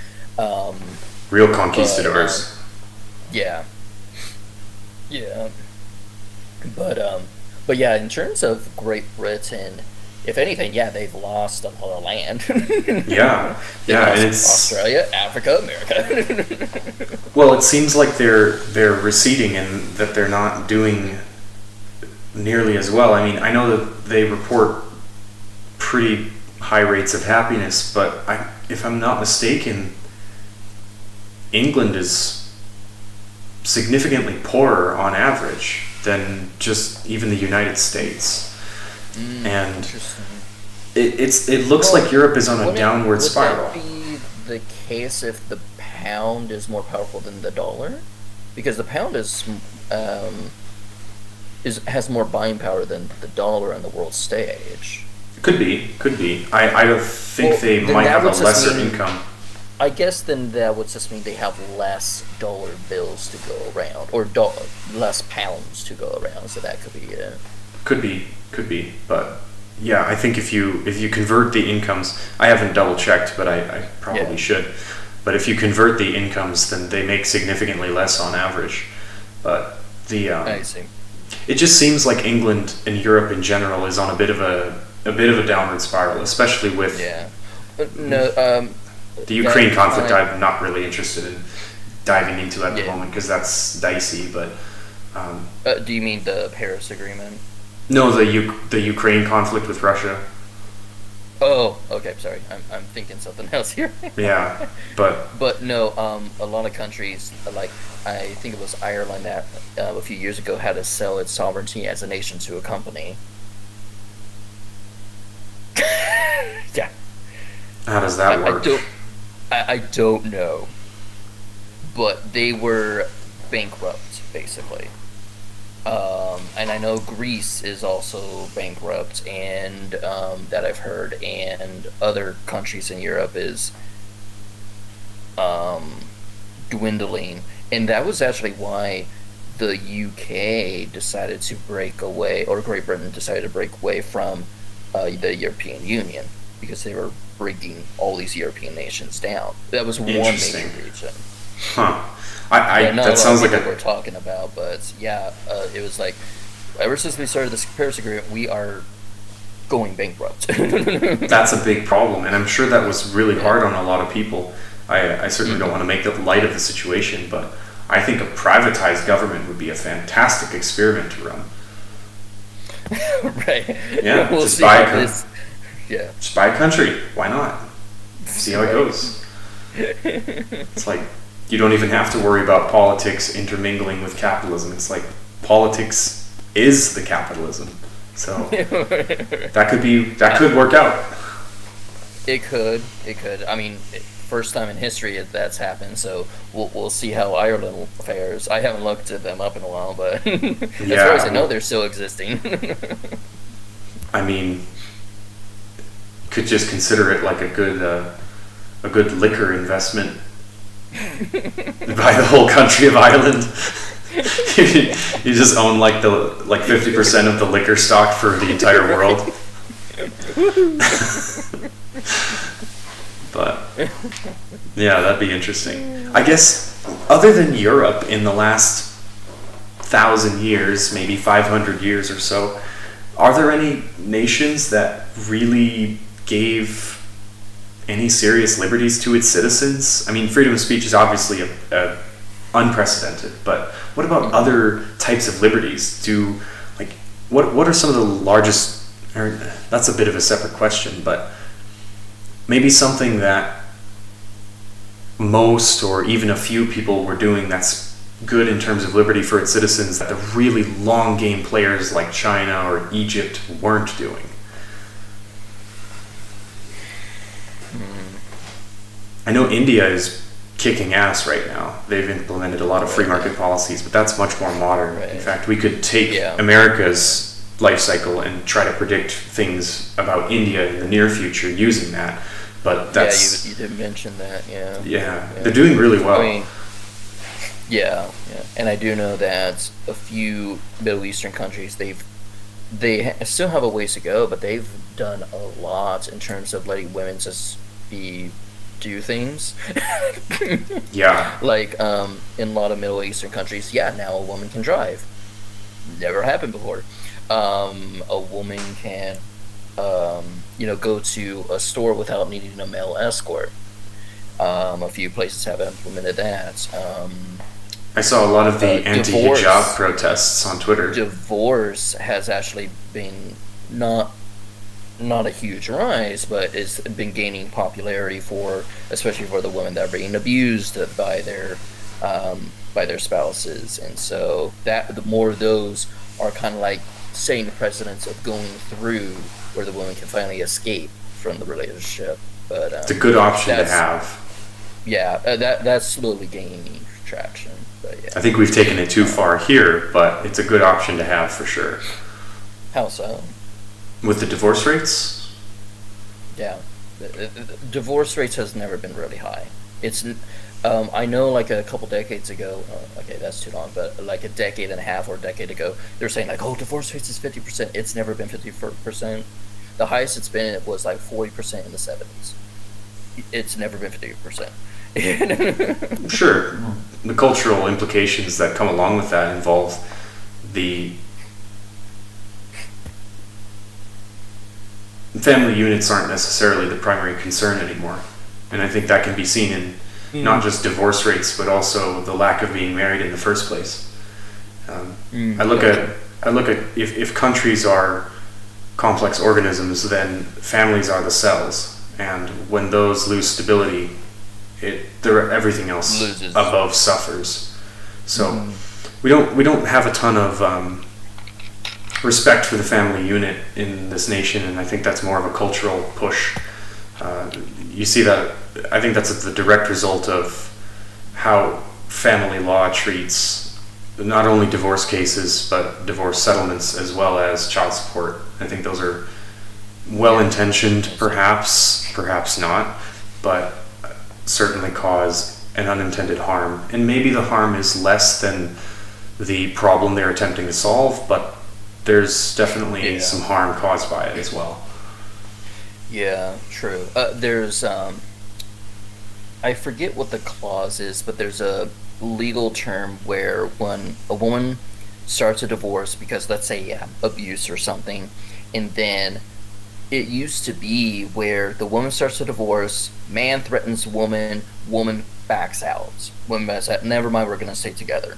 Speaker 1: real conquistadors.
Speaker 2: Yeah. But yeah, in terms of Great Britain, if anything, they've lost a lot of land.
Speaker 1: yeah, and it's
Speaker 2: Australia, Africa, America.
Speaker 1: Well, it seems like they're receding and that they're not doing nearly as well. I mean, I know that they report pretty high rates of happiness, but if I'm not mistaken, England is significantly poorer on average than just even the United States. And it looks like Europe is on a downward spiral.
Speaker 2: Would that be the case if the pound is more powerful than the dollar? Because the pound has more buying power than the dollar on the world stage.
Speaker 1: Could be. I think they might have a lesser income.
Speaker 2: I guess then that would just mean they have less dollar bills to go around, or less pounds to go around. So that could be it.
Speaker 1: Could be, but yeah, I think if you convert the incomes, I haven't double checked, but I probably should. But if you convert the incomes, then they make significantly less on average. But The
Speaker 2: I see.
Speaker 1: it just seems like England and Europe in general is on a bit of a downward spiral, especially with
Speaker 2: No,
Speaker 1: the Ukraine
Speaker 2: that's
Speaker 1: conflict.
Speaker 2: fine.
Speaker 1: I'm not really interested in diving into at the
Speaker 2: Yeah.
Speaker 1: moment because that's dicey. But
Speaker 2: Do you mean the Paris Agreement?
Speaker 1: no, the Ukraine conflict with Russia.
Speaker 2: Oh, okay. Sorry, I'm thinking something else here.
Speaker 1: Yeah, but
Speaker 2: But no, a lot of countries, like I think it was Ireland that a few years ago had to sell its sovereignty as a nation to a company. Yeah,
Speaker 1: how does that
Speaker 2: I
Speaker 1: work?
Speaker 2: I don't know, but they were bankrupt basically. And I know Greece is also bankrupt, and that I've heard, and other countries in Europe is dwindling, and that was actually why the UK decided to break away, or Great Britain decided to break away from the European Union, because they were breaking all these European nations down. That was one major
Speaker 1: Interesting.
Speaker 2: region.
Speaker 1: Huh. I
Speaker 2: Yeah, not
Speaker 1: that
Speaker 2: a lot
Speaker 1: sounds
Speaker 2: of
Speaker 1: like
Speaker 2: people we're talking about, but yeah, it was like ever since we started this Paris Agreement, we are going bankrupt.
Speaker 1: that's a big problem, and I'm sure that was really hard on a lot of people. I certainly don't want to make the light of the situation, but I think a privatized government would be a fantastic experiment to run.
Speaker 2: Right.
Speaker 1: Yeah,
Speaker 2: We'll
Speaker 1: just
Speaker 2: see
Speaker 1: buy
Speaker 2: how
Speaker 1: a
Speaker 2: this. Yeah.
Speaker 1: Just buy a country. Why not? See how it
Speaker 2: Right.
Speaker 1: goes. It's like you don't even have to worry about politics intermingling with capitalism. It's like politics is the capitalism. So that could work out.
Speaker 2: It could. I mean, first time in history that's happened. So we'll see how Ireland fares. I haven't looked at them up in a while, but as far as I know, they're still existing.
Speaker 1: I mean, could just consider it like a good liquor investment. Buy the whole country of Ireland. You just own like 50% of the liquor stock for the entire world. But yeah, that'd be interesting. I guess other than Europe in the last 1,000 years, maybe 500 years or so, are there any nations that really gave any serious liberties to its citizens? I mean, freedom of speech is obviously a unprecedented, but what about other types of liberties? What are some of the largest? Or that's a bit of a separate question, but maybe something that most or even a few people were doing that's good in terms of liberty for its citizens that the really long game players like China or Egypt weren't doing. I know India is kicking ass right now. They've implemented a lot of free market policies, but that's much more modern.
Speaker 2: Right.
Speaker 1: In fact, we could take America's life cycle and try to predict things about India in the near future using that. But that's
Speaker 2: you did mention that, yeah.
Speaker 1: Yeah, they're doing really well.
Speaker 2: I mean, yeah, and I do know that a few Middle Eastern countries still have a ways to go, but they've done a lot in terms of letting women just do things.
Speaker 1: Yeah.
Speaker 2: Like in a lot of Middle Eastern countries, now a woman can drive. Never happened before. A woman can go to a store without needing a male escort. A few places have implemented that.
Speaker 1: I saw a lot of the anti-hijab protests on Twitter.
Speaker 2: Divorce has actually been not a huge rise, but it's been gaining popularity especially for the women that are being abused by their spouses, and so the more of those are kind of like setting the precedence of going through where the woman can finally escape from the relationship. But
Speaker 1: it's a good option to have.
Speaker 2: Yeah, that's slowly gaining traction. But yeah,
Speaker 1: I think we've taken it too far here, but it's a good option to have for sure.
Speaker 2: How so?
Speaker 1: With the divorce rates?
Speaker 2: Yeah, the divorce rates has never been really high. It's I know like a couple decades ago, okay, that's too long, but like a decade and a half or a decade ago, they were saying like, oh, divorce rates is 50%. It's never been 50%. The highest it's been was like 40% in the 70s. It's never been 50%.
Speaker 1: Sure. The cultural implications that come along with that involve the family units aren't necessarily the primary concern anymore. And I think that can be seen in not just divorce rates, but also the lack of being married in the first place. I look at if countries are complex organisms, then families are the cells, and when those lose stability, everything else
Speaker 2: loses.
Speaker 1: Above suffers. So we don't have a ton of respect for the family unit in this nation, and I think that's more of a cultural push. You see that. I think that's the direct result of how family law treats not only divorce cases, but divorce settlements as well as child support. I think those are well-intentioned, perhaps not, but certainly cause an unintended harm. And maybe the harm is less than the problem they're attempting to solve, but there's definitely some harm caused by it as well.
Speaker 2: Yeah, true. There's I forget what the clause is, but there's a legal term where when a woman starts a divorce because, let's say, abuse or something, and then it used to be where the woman starts a divorce, man threatens woman, woman backs out. Woman backs out, never mind, we're going to stay together.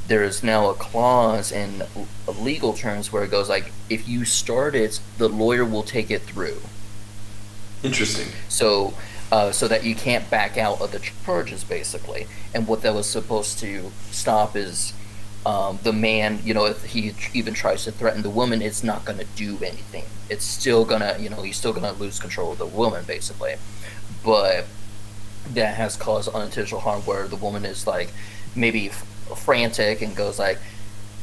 Speaker 2: There is now a clause in legal terms where it goes like, if you start it, the lawyer will take it through.
Speaker 1: Interesting.
Speaker 2: So that you can't back out of the charges, basically. And what that was supposed to stop is the man, if he even tries to threaten the woman, it's not going to do anything. It's still going to, he's still going to lose control of the woman, basically. But that has caused unintentional harm where the woman is like maybe frantic and goes like,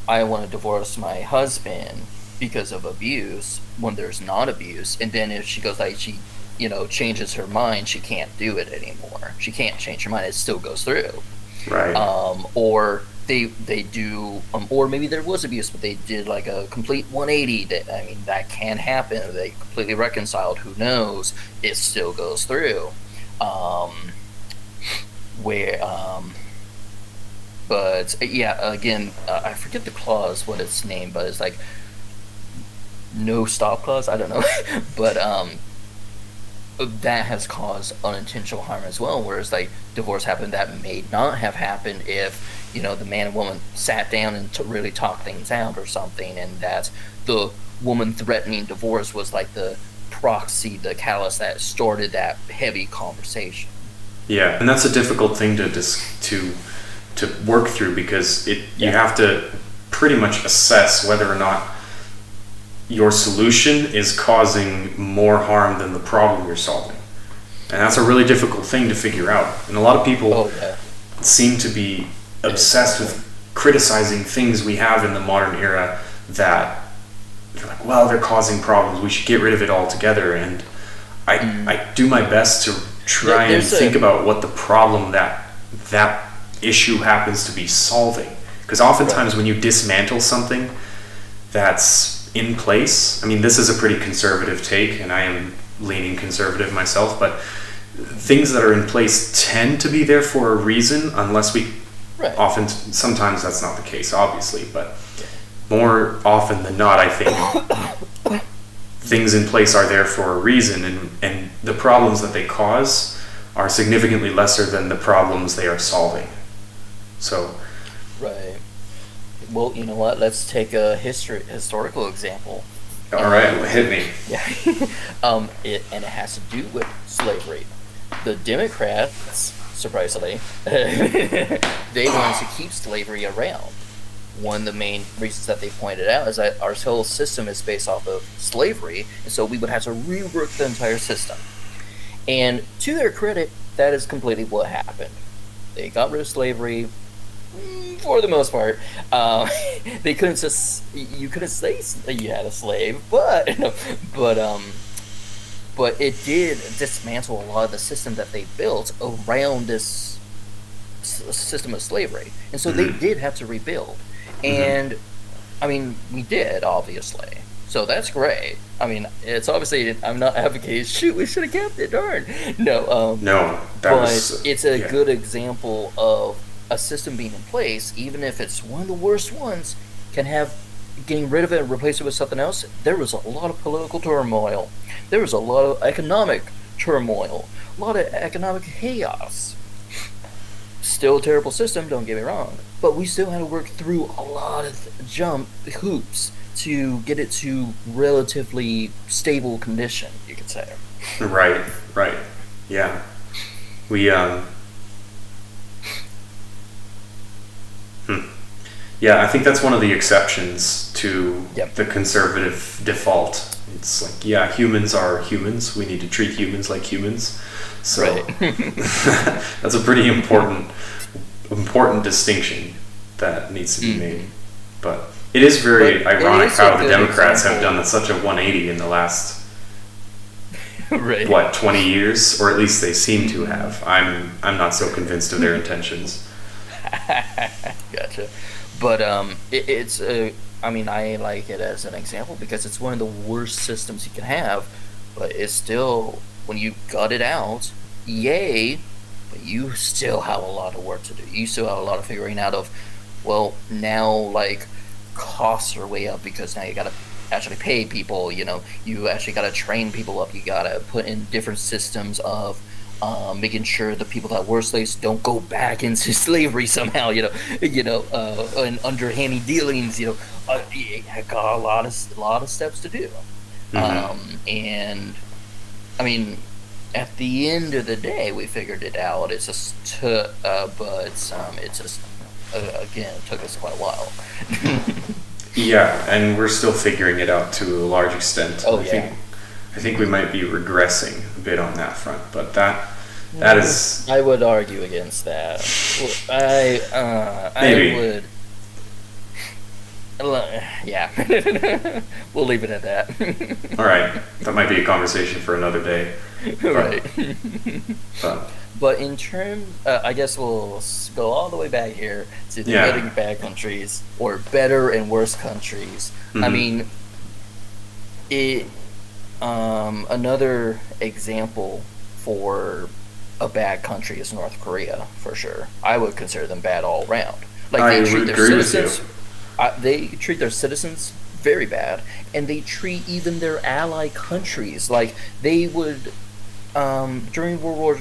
Speaker 2: I want to divorce my husband because of abuse, when there's not abuse. And then if she goes like, she changes her mind, she can't do it anymore. She can't change her mind. It still goes through.
Speaker 1: Right.
Speaker 2: Or they do, or maybe there was abuse, but they did like a complete 180. That can happen. They completely reconciled. Who knows? It still goes through. But yeah, again, I forget the clause, what it's named, but it's like no stop clause. I don't know, but that has caused unintentional harm as well. Whereas like divorce happened that may not have happened if the man and woman sat down and really talked things out or something, and that the woman threatening divorce was like the proxy, the catalyst that started that heavy conversation.
Speaker 1: Yeah, and that's a difficult thing to work through, because you have to pretty much assess whether or not your solution is causing more harm than the problem you're solving. And that's a really difficult thing to figure out. And a lot of people seem to be obsessed with criticizing things we have in the modern era that they're like, well, they're causing problems, we should get rid of it altogether. And I do my best to try and think about what the problem that issue happens to be solving. Because oftentimes when you dismantle something that's in place, this is a pretty conservative take, and I am leaning conservative myself, but things that are in place tend to be there for a reason, unless we sometimes that's not the case, obviously, but more often than not, I think things in place are there for a reason, and the problems that they cause are significantly lesser than the problems they are solving. So
Speaker 2: right. Well, you know what? Let's take a historical example.
Speaker 1: All right, hit me.
Speaker 2: Yeah. It has to do with slavery. The Democrats, surprisingly, they wanted to keep slavery around. One of the main reasons that they pointed out is that our whole system is based off of slavery, and so we would have to rework the entire system. And to their credit, that is completely what happened. They got rid of slavery. For the most part, they couldn't just. You couldn't say you had a slave, but it did dismantle a lot of the system that they built around this system of slavery, and so they did have to rebuild. And we did, obviously. So that's great. It's obviously, I'm not advocating, shoot, we should have kept it, darn. No,
Speaker 1: no,
Speaker 2: but it's a good example of a system being in place, even if it's one of the worst ones, can have getting rid of it and replace it with something else. There was a lot of political turmoil. There was a lot of economic turmoil. A lot of economic chaos. Still a terrible system, don't get me wrong, but we still had to work through a lot of hoops to get it to relatively stable condition, you could say.
Speaker 1: Right. Yeah. We, Yeah, I think that's one of the exceptions to the conservative default. It's like, yeah, humans are humans. We need to treat humans like humans. So that's a pretty important distinction that needs to be made. But it is very ironic how the Democrats have done such a 180 in the last 20 years, or at least they seem to have. I'm not so convinced of their intentions.
Speaker 2: Gotcha. But I like it as an example because it's one of the worst systems you can have, but it's still, when you gut it out, yay, but you still have a lot of work to do. You still have a lot of figuring out of, well, now, like, costs are way up because now you gotta actually pay people, you actually gotta train people up, you gotta put in different systems of making sure the people that were slaves don't go back into slavery somehow, and underhanded dealings, I got a lot of steps to do. And I mean, at the end of the day, we figured it out. It's just again, it took us quite a while.
Speaker 1: Yeah, and we're still figuring it out to a large extent. I think we might be regressing a bit on that front, but that is.
Speaker 2: I would argue against that.
Speaker 1: Maybe.
Speaker 2: I would. Yeah, we'll leave it at that.
Speaker 1: All right, that might be a conversation for another day.
Speaker 2: Right. But in terms, I guess we'll go all the way back here to the good and bad countries, or better and worse countries. I mean, another example for a bad country is North Korea, for sure. I would consider them bad all around. Like,
Speaker 1: I would agree with you.
Speaker 2: They treat their citizens very bad, and they treat even their ally countries like they would during World War.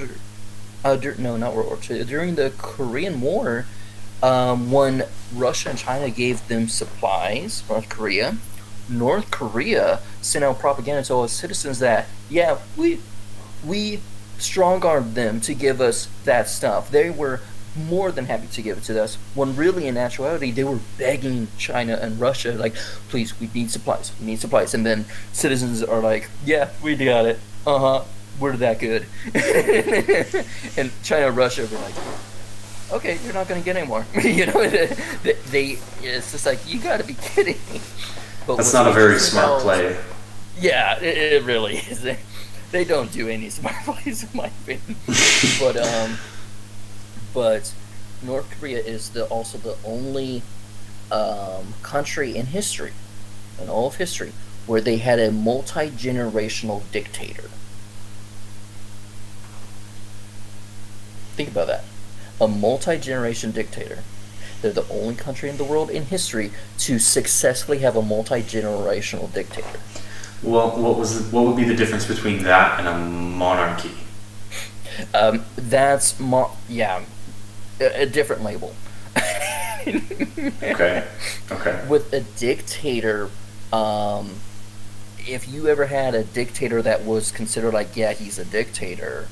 Speaker 2: No, not World War II. During the Korean War, when Russia and China gave them supplies, North Korea sent out propaganda to all its citizens that, we strong-armed them to give us that stuff. They were more than happy to give it to us, when really, in actuality, they were begging China and Russia, like, please, we need supplies. And then citizens are like, yeah, we got it. We're that good. And China and Russia were like, okay, you're not going to get any more. It's just like, you got to be kidding me. But
Speaker 1: that's not a very smart play.
Speaker 2: Yeah, it really is. They don't do any smart plays, in my opinion. But North Korea is also the only country in history, in all of history, where they had a multi-generational dictator. Think about that. A multi-generation dictator. They're the only country in the world in history to successfully have a multi-generational dictator.
Speaker 1: Well, what would be the difference between that and a monarchy?
Speaker 2: That's a different label.
Speaker 1: Okay.
Speaker 2: With a dictator, if you ever had a dictator that was considered like, he's a dictator,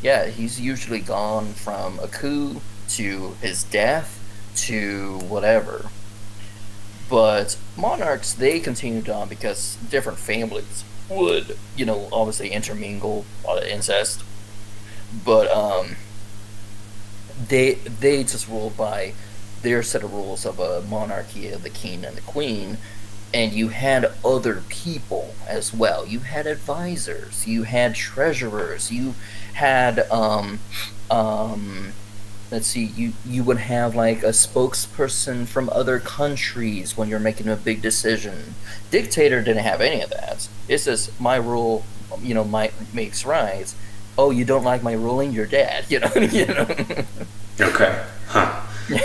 Speaker 2: he's usually gone from a coup to his death to whatever. But monarchs, they continued on because different families would, obviously intermingle, a lot of incest. But they just ruled by their set of rules of a monarchy of the king and the queen, and you had other people as well. You had advisors, you had treasurers, you had you would have like a spokesperson from other countries when you're making a big decision. Dictator didn't have any of that. It's just, my rule, makes rights. Oh, you don't like my ruling? You're dead.
Speaker 1: Okay. Huh.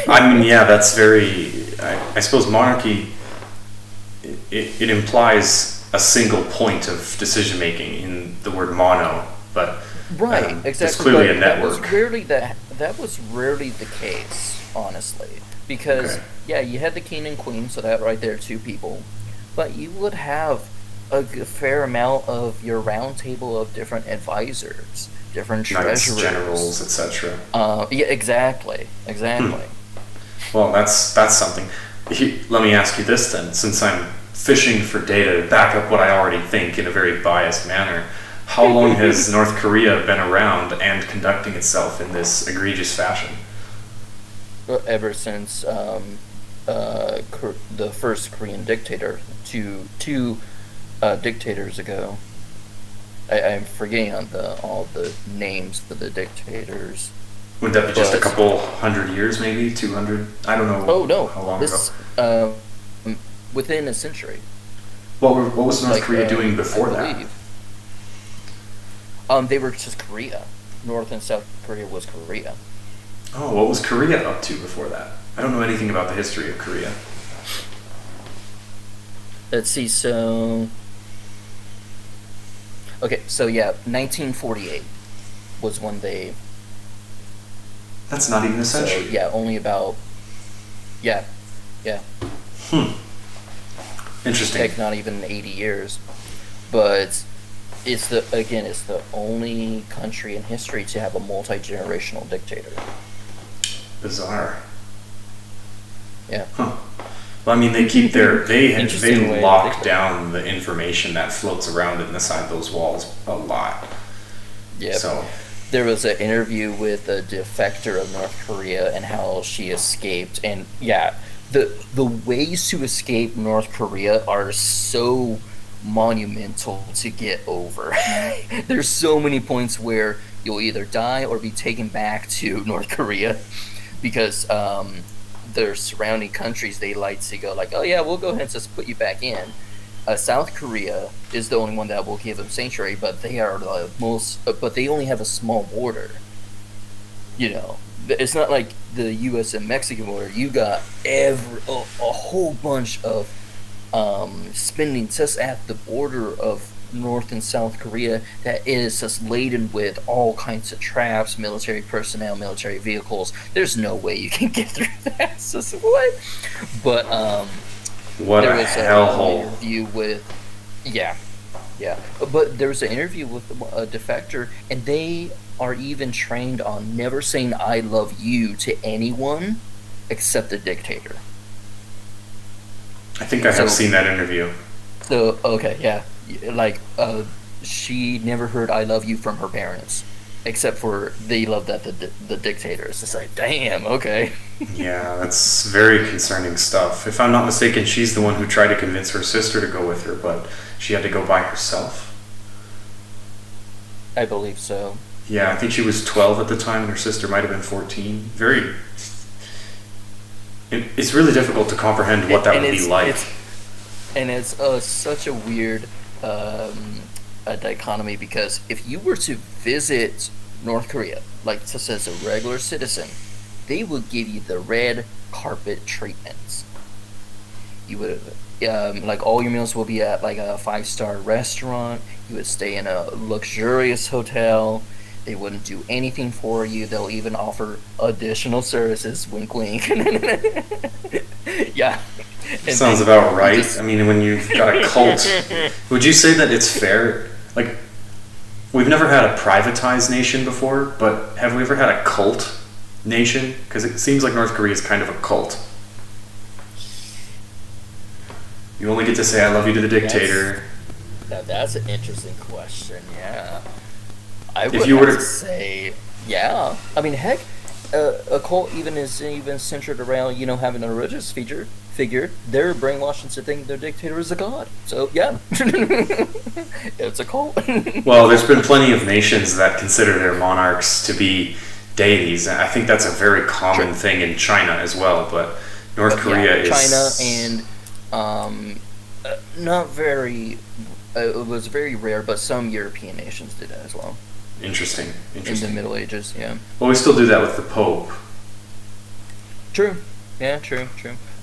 Speaker 1: I mean, yeah, that's very. I suppose monarchy. It implies a single point of decision making in the word mono, but
Speaker 2: Right, exactly.
Speaker 1: it's clearly
Speaker 2: but
Speaker 1: a network.
Speaker 2: That was rarely the case, honestly, because
Speaker 1: Okay.
Speaker 2: you had the king and queen, so that right there, two people, but you would have fair amount of your round table of different advisors, different
Speaker 1: Knights,
Speaker 2: treasurers.
Speaker 1: generals, etc.
Speaker 2: Yeah, exactly.
Speaker 1: Well, that's something. Let me ask you this then, since I'm fishing for data to back up what I already think in a very biased manner. How long has North Korea been around and conducting itself in this egregious fashion?
Speaker 2: Ever since the first Korean dictator, two dictators ago. I'm forgetting all the names of the dictators.
Speaker 1: Would that be just a couple hundred years, maybe 200? I don't know.
Speaker 2: Oh no,
Speaker 1: how long
Speaker 2: this
Speaker 1: ago.
Speaker 2: within a century.
Speaker 1: What was North Korea doing before
Speaker 2: I
Speaker 1: that?
Speaker 2: believe. They were just Korea. North and South Korea was Korea.
Speaker 1: Oh, what was Korea up to before that? I don't know anything about the history of Korea.
Speaker 2: Let's see. Okay, 1948 was when they.
Speaker 1: That's not even a century.
Speaker 2: So, only about. Yeah.
Speaker 1: Interesting.
Speaker 2: Heck, not even 80 years, but it's the only country in history to have a multi-generational dictator.
Speaker 1: Bizarre.
Speaker 2: Yeah.
Speaker 1: Huh. Well, I mean, they keep they lock
Speaker 2: they
Speaker 1: down the information that floats around inside those walls a lot.
Speaker 2: Yeah.
Speaker 1: So
Speaker 2: there was an interview with a defector of North Korea and how she escaped, and the ways to escape North Korea are so monumental to get over. There's so many points where you'll either die or be taken back to North Korea because their surrounding countries, they like to go like, oh yeah, we'll go ahead and just put you back in. South Korea is the only one that will give them sanctuary, but they are the most. But they only have a small border. You know, it's not like the U.S. and Mexican border. You got a whole bunch of spending just at the border of North and South Korea that is just laden with all kinds of traps, military personnel, military vehicles. There's no way you can get through that. It's just what? But
Speaker 1: what
Speaker 2: there
Speaker 1: a
Speaker 2: was
Speaker 1: hellhole.
Speaker 2: an interview with but there was an interview with a defector, and they are even trained on never saying I love you to anyone except the dictator.
Speaker 1: I think I have seen that interview.
Speaker 2: So she never heard I love you from her parents, except for they love that the dictator. It's just like, damn, okay.
Speaker 1: Yeah, that's very concerning stuff. If I'm not mistaken, she's the one who tried to convince her sister to go with her, but she had to go by herself.
Speaker 2: I believe so.
Speaker 1: Yeah, I think she was 12 at the time, and her sister might have been 14. It's really difficult to comprehend what that would be like.
Speaker 2: It's such a weird dichotomy, because if you were to visit North Korea, like just as a regular citizen, they would give you the red carpet treatments. You would like all your meals will be at like a 5-star restaurant. You would stay in a luxurious hotel. They wouldn't do anything for you. They'll even offer additional services. Wink, wink. Yeah.
Speaker 1: Sounds about right. I mean, when you've got a cult, would you say that it's fair? Like, we've never had a privatized nation before, but have we ever had a cult nation? Because it seems like North Korea is kind of a cult. You only get to say "I love you" to the dictator.
Speaker 2: That's an interesting question. Yeah, I would
Speaker 1: if you were to
Speaker 2: say, yeah. I mean, heck, a cult is centered around having a religious figure. They're brainwashed into thinking their dictator is a god. So yeah, it's a cult.
Speaker 1: Well, there's been plenty of nations that consider their monarchs to be deities. I think that's a very common thing in China as well. But North Korea is
Speaker 2: China and not very. It was very rare, but some European nations did that as well.
Speaker 1: Interesting.
Speaker 2: In the Middle Ages, yeah.
Speaker 1: Well, we still do that with the Pope.
Speaker 2: True. Yeah, true.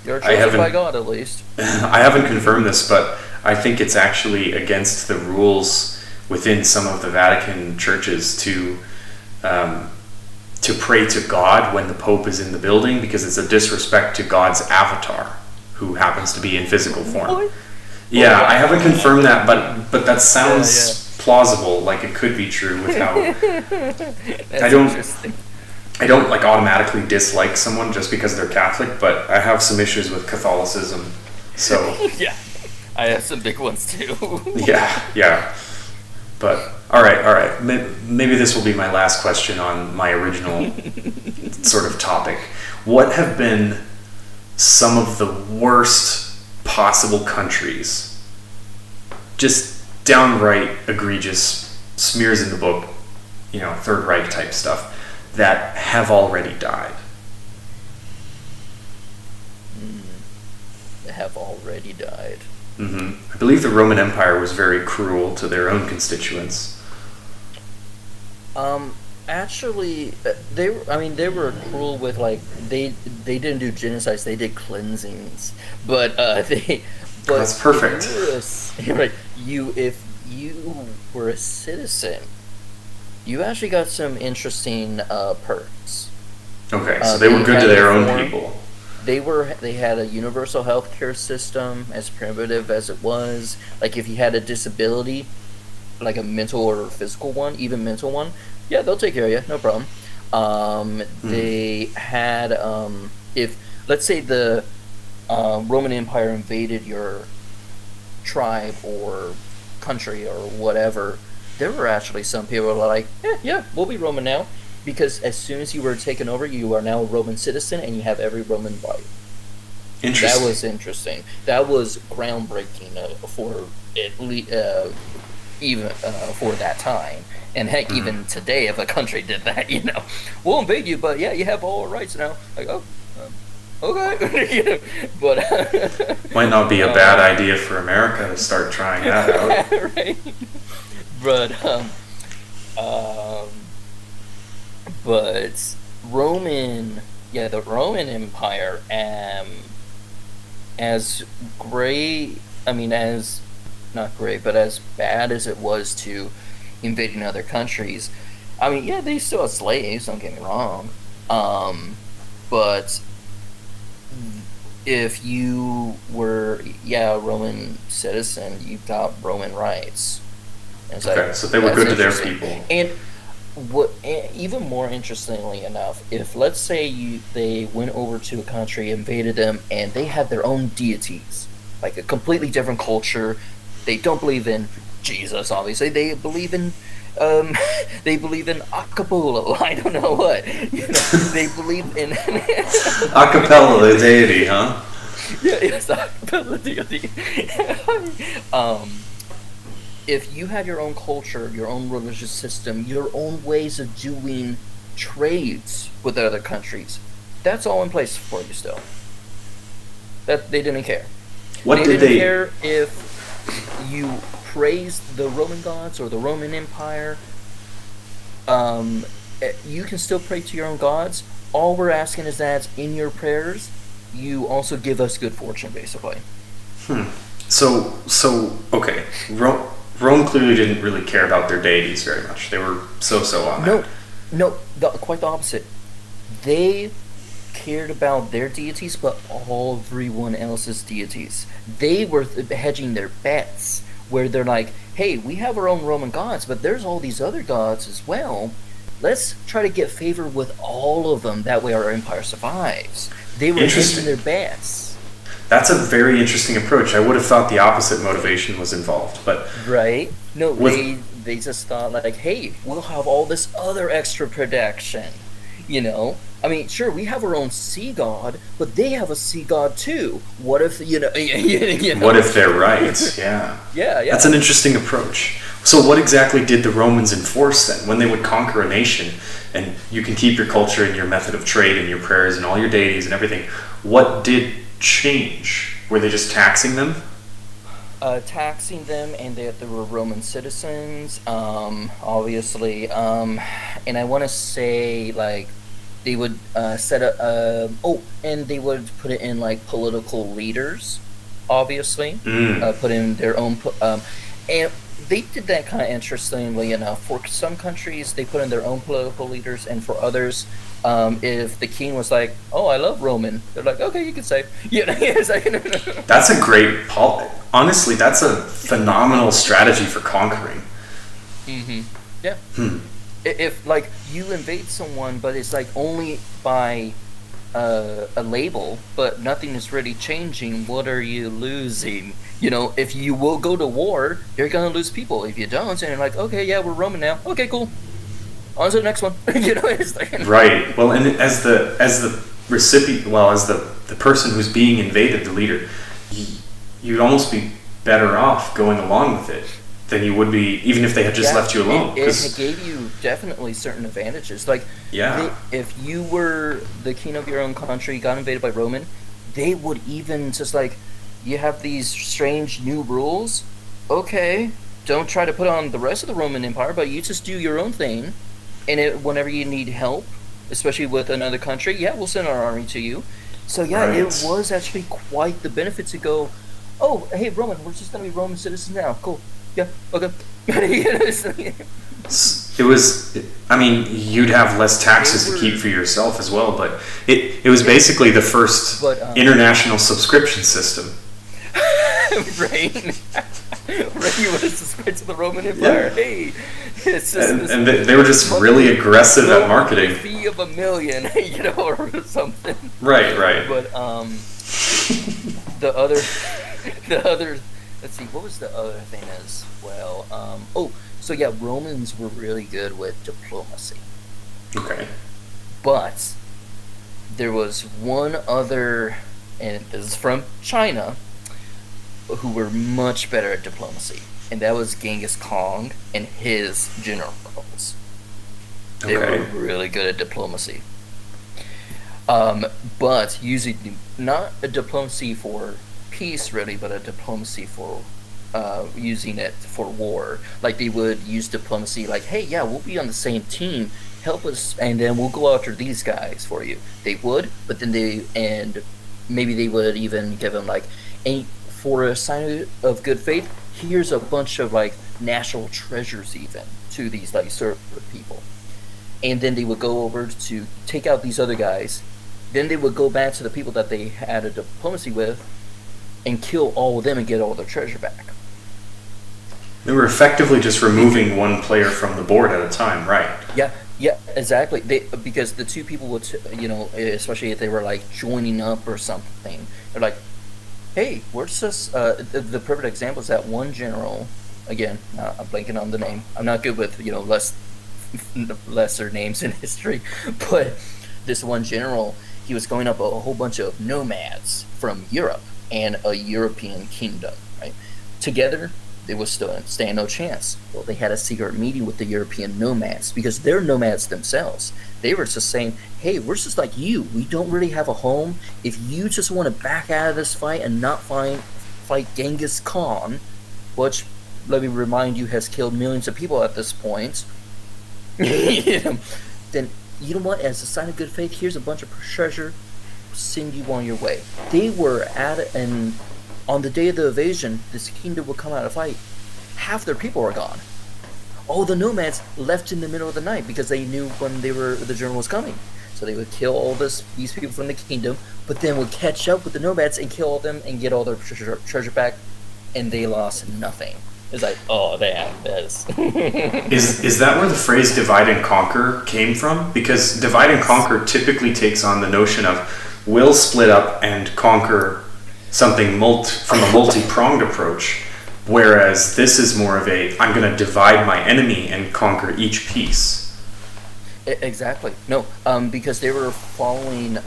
Speaker 2: You're
Speaker 1: I
Speaker 2: chosen by
Speaker 1: haven't
Speaker 2: God, at least.
Speaker 1: I haven't confirmed this, but I think it's actually against the rules within some of the Vatican churches to pray to God when the Pope is in the building, because it's a disrespect to God's avatar, who happens to be in physical form.
Speaker 2: What?
Speaker 1: Yeah, I haven't confirmed that, but that sounds
Speaker 2: Yeah.
Speaker 1: plausible. Like it could be true with how
Speaker 2: That's
Speaker 1: I don't
Speaker 2: interesting.
Speaker 1: I don't like automatically dislike someone just because they're Catholic, but I have some issues with Catholicism. So
Speaker 2: Yeah, I have some big ones too.
Speaker 1: yeah. But all right. Maybe this will be my last question on my original sort of topic. What have been some of the worst possible countries, just downright egregious smears in the book, Third Reich type stuff, that have already died?
Speaker 2: They have already died.
Speaker 1: I believe the Roman Empire was very cruel to their own constituents.
Speaker 2: Actually, they were cruel with they didn't do genocides, they did cleansings, but
Speaker 1: That's perfect.
Speaker 2: If you were a citizen, you actually got some interesting perks.
Speaker 1: Okay, so they were good to their own people.
Speaker 2: They had a universal healthcare system, as primitive as it was. Like if you had a disability, like a mental or physical one, even mental one, yeah, they'll take care of you, no problem. They had if let's say the Roman Empire invaded your tribe or country or whatever, there were actually some people who were like, yeah, we'll be Roman now. Because as soon as you were taken over, you are now a Roman citizen and you have every Roman right.
Speaker 1: Interesting.
Speaker 2: That was interesting. That was groundbreaking for at least, even for that time. And heck, even today, if a country did that, we'll invade you, but yeah, you have all rights now. Like, okay. But
Speaker 1: might not be a bad idea for America to start trying that out.
Speaker 2: Right. But the Roman Empire, as great, as not great, but as bad as it was to invading other countries, they still had slaves, don't get me wrong, but if you were, a Roman citizen, you got Roman rights.
Speaker 1: Okay, so they were good to their people.
Speaker 2: And what, even more interestingly enough, if let's say they went over to a country, invaded them, and they had their own deities, like a completely different culture, they don't believe in Jesus, obviously. They believe in Acapulco. I don't know what. They believe in
Speaker 1: Acapella, the deity, huh?
Speaker 2: Yeah, yes, Acapella deity. If you had your own culture, your own religious system, your own ways of doing trades with other countries, that's all in place for you still. That they didn't care. They didn't care if you praised the Roman gods or the Roman Empire. You can still pray to your own gods. All we're asking is that in your prayers, you also give us good fortune, basically.
Speaker 1: So okay. Rome clearly didn't really care about their deities very much. They were so-so on that.
Speaker 2: No, quite the opposite. They cared about their deities, but everyone else's deities. They were hedging their bets, where they're like, hey, we have our own Roman gods, but there's all these other gods as well. Let's try to get favor with all of them. That way our empire survives. They were hedging their bets.
Speaker 1: That's a very interesting approach. I would have thought the opposite motivation was involved, but
Speaker 2: right? No, they just thought like, hey, we'll have all this other extra protection. Sure, we have our own sea god, but they have a sea god too. What if
Speaker 1: What if they're right? Yeah.
Speaker 2: Yeah.
Speaker 1: That's an interesting approach. So what exactly did the Romans enforce then? When they would conquer a nation, and you can keep your culture and your method of trade and your prayers and all your deities and everything, what did change? Were they just taxing them?
Speaker 2: Taxing them, and they were Roman citizens, obviously. And I want to say, They would set up. And they would put it in like political leaders, obviously. Put in their own. And they did that kind of interestingly enough. For some countries, they put in their own political leaders, and for others, if the king was like, "Oh, I love Roman," they're like, "Okay, you can say." Yeah, it's like,
Speaker 1: That's a great honestly, that's a phenomenal strategy for conquering.
Speaker 2: Yeah. If like you invade someone, but it's like only by a label, but nothing is really changing, what are you losing? You know, if you will go to war, you're gonna lose people. If you don't, and you're like, okay, yeah, we're Roman now. Okay, cool. On to the next one. You know, it's like,
Speaker 1: right. Well, and as the recipient, well, as the person who's being invaded, the leader, you'd almost be better off going along with it than you would be even if they had just left you alone.
Speaker 2: It gave you definitely certain advantages. Like, if you were the king of your own country, got invaded by Roman, they would even just like, you have these strange new rules. Okay, don't try to put on the rest of the Roman Empire, but you just do your own thing. And whenever you need help, especially with another country, we'll send our army to you. So it was actually quite the benefit to go, oh, hey, Roman, we're just going to be Roman citizens now. Cool. Yeah, okay.
Speaker 1: It was, I mean, you'd have less taxes to keep for yourself as well, but it was basically the first international subscription system.
Speaker 2: Right. Right, you want to subscribe to the Roman Empire. Hey, it's just
Speaker 1: and they were just really aggressive at marketing.
Speaker 2: Fee of $1 million, you know, or something.
Speaker 1: Right.
Speaker 2: But the other. Let's see, what was the other thing as well? Romans were really good with diplomacy.
Speaker 1: Okay.
Speaker 2: But there was one other, and this is from China, who were much better at diplomacy, and that was Genghis Khan and his generals. They were really good at diplomacy. But using not a diplomacy for peace, really, but a diplomacy for using it for war. Like, they would use diplomacy like, hey, we'll be on the same team, help us, and then we'll go after these guys for you. They would, but then maybe they would even give them like, for a sign of good faith, here's a bunch of like national treasures even to these like certain people. And then they would go over to take out these other guys. Then they would go back to the people that they had a diplomacy with and kill all of them and get all their treasure back.
Speaker 1: They were effectively just removing one player from the board at a time, right?
Speaker 2: Yeah, exactly. Because the two people would, especially if they were like joining up or something, they're like, hey, we're just, the perfect example is that one general, again, I'm blanking on the name. I'm not good with, lesser names in history, but this one general, he was going up a whole bunch of nomads from Europe and a European kingdom, right? Together, they would stand no chance. Well, they had a secret meeting with the European nomads because they're nomads themselves. They were just saying, hey, we're just like you. We don't really have a home. If you just want to back out of this fight and not fight Genghis Khan, which, let me remind you, has killed millions of people at this point, then you know what? As a sign of good faith, here's a bunch of treasure. Send you on your way. They were at it, and on the day of the invasion, this kingdom would come out to fight. Half their people were gone. All the nomads left in the middle of the night because they knew when the general was coming. So they would kill all these people from the kingdom, but then would catch up with the nomads and kill all them and get all their treasure back, and they lost nothing. It's like, oh, damn, that's...
Speaker 1: Is that where the phrase divide and conquer came from? Because divide and conquer typically takes on the notion of we'll split up and conquer something from a multi-pronged approach, whereas this is more of I'm going to divide my enemy and conquer each piece.
Speaker 2: Exactly. No, because they were following,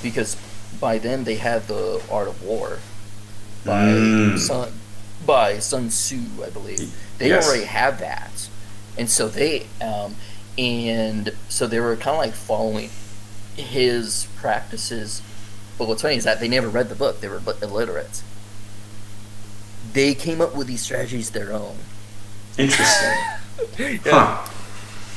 Speaker 2: because by then they had the art of war by Sun Tzu, I believe. They already had that, and so they were kind of like following his practices. But what's funny is that they never read the book. They were illiterate. They came up with these strategies their own.
Speaker 1: Interesting.
Speaker 2: Yeah.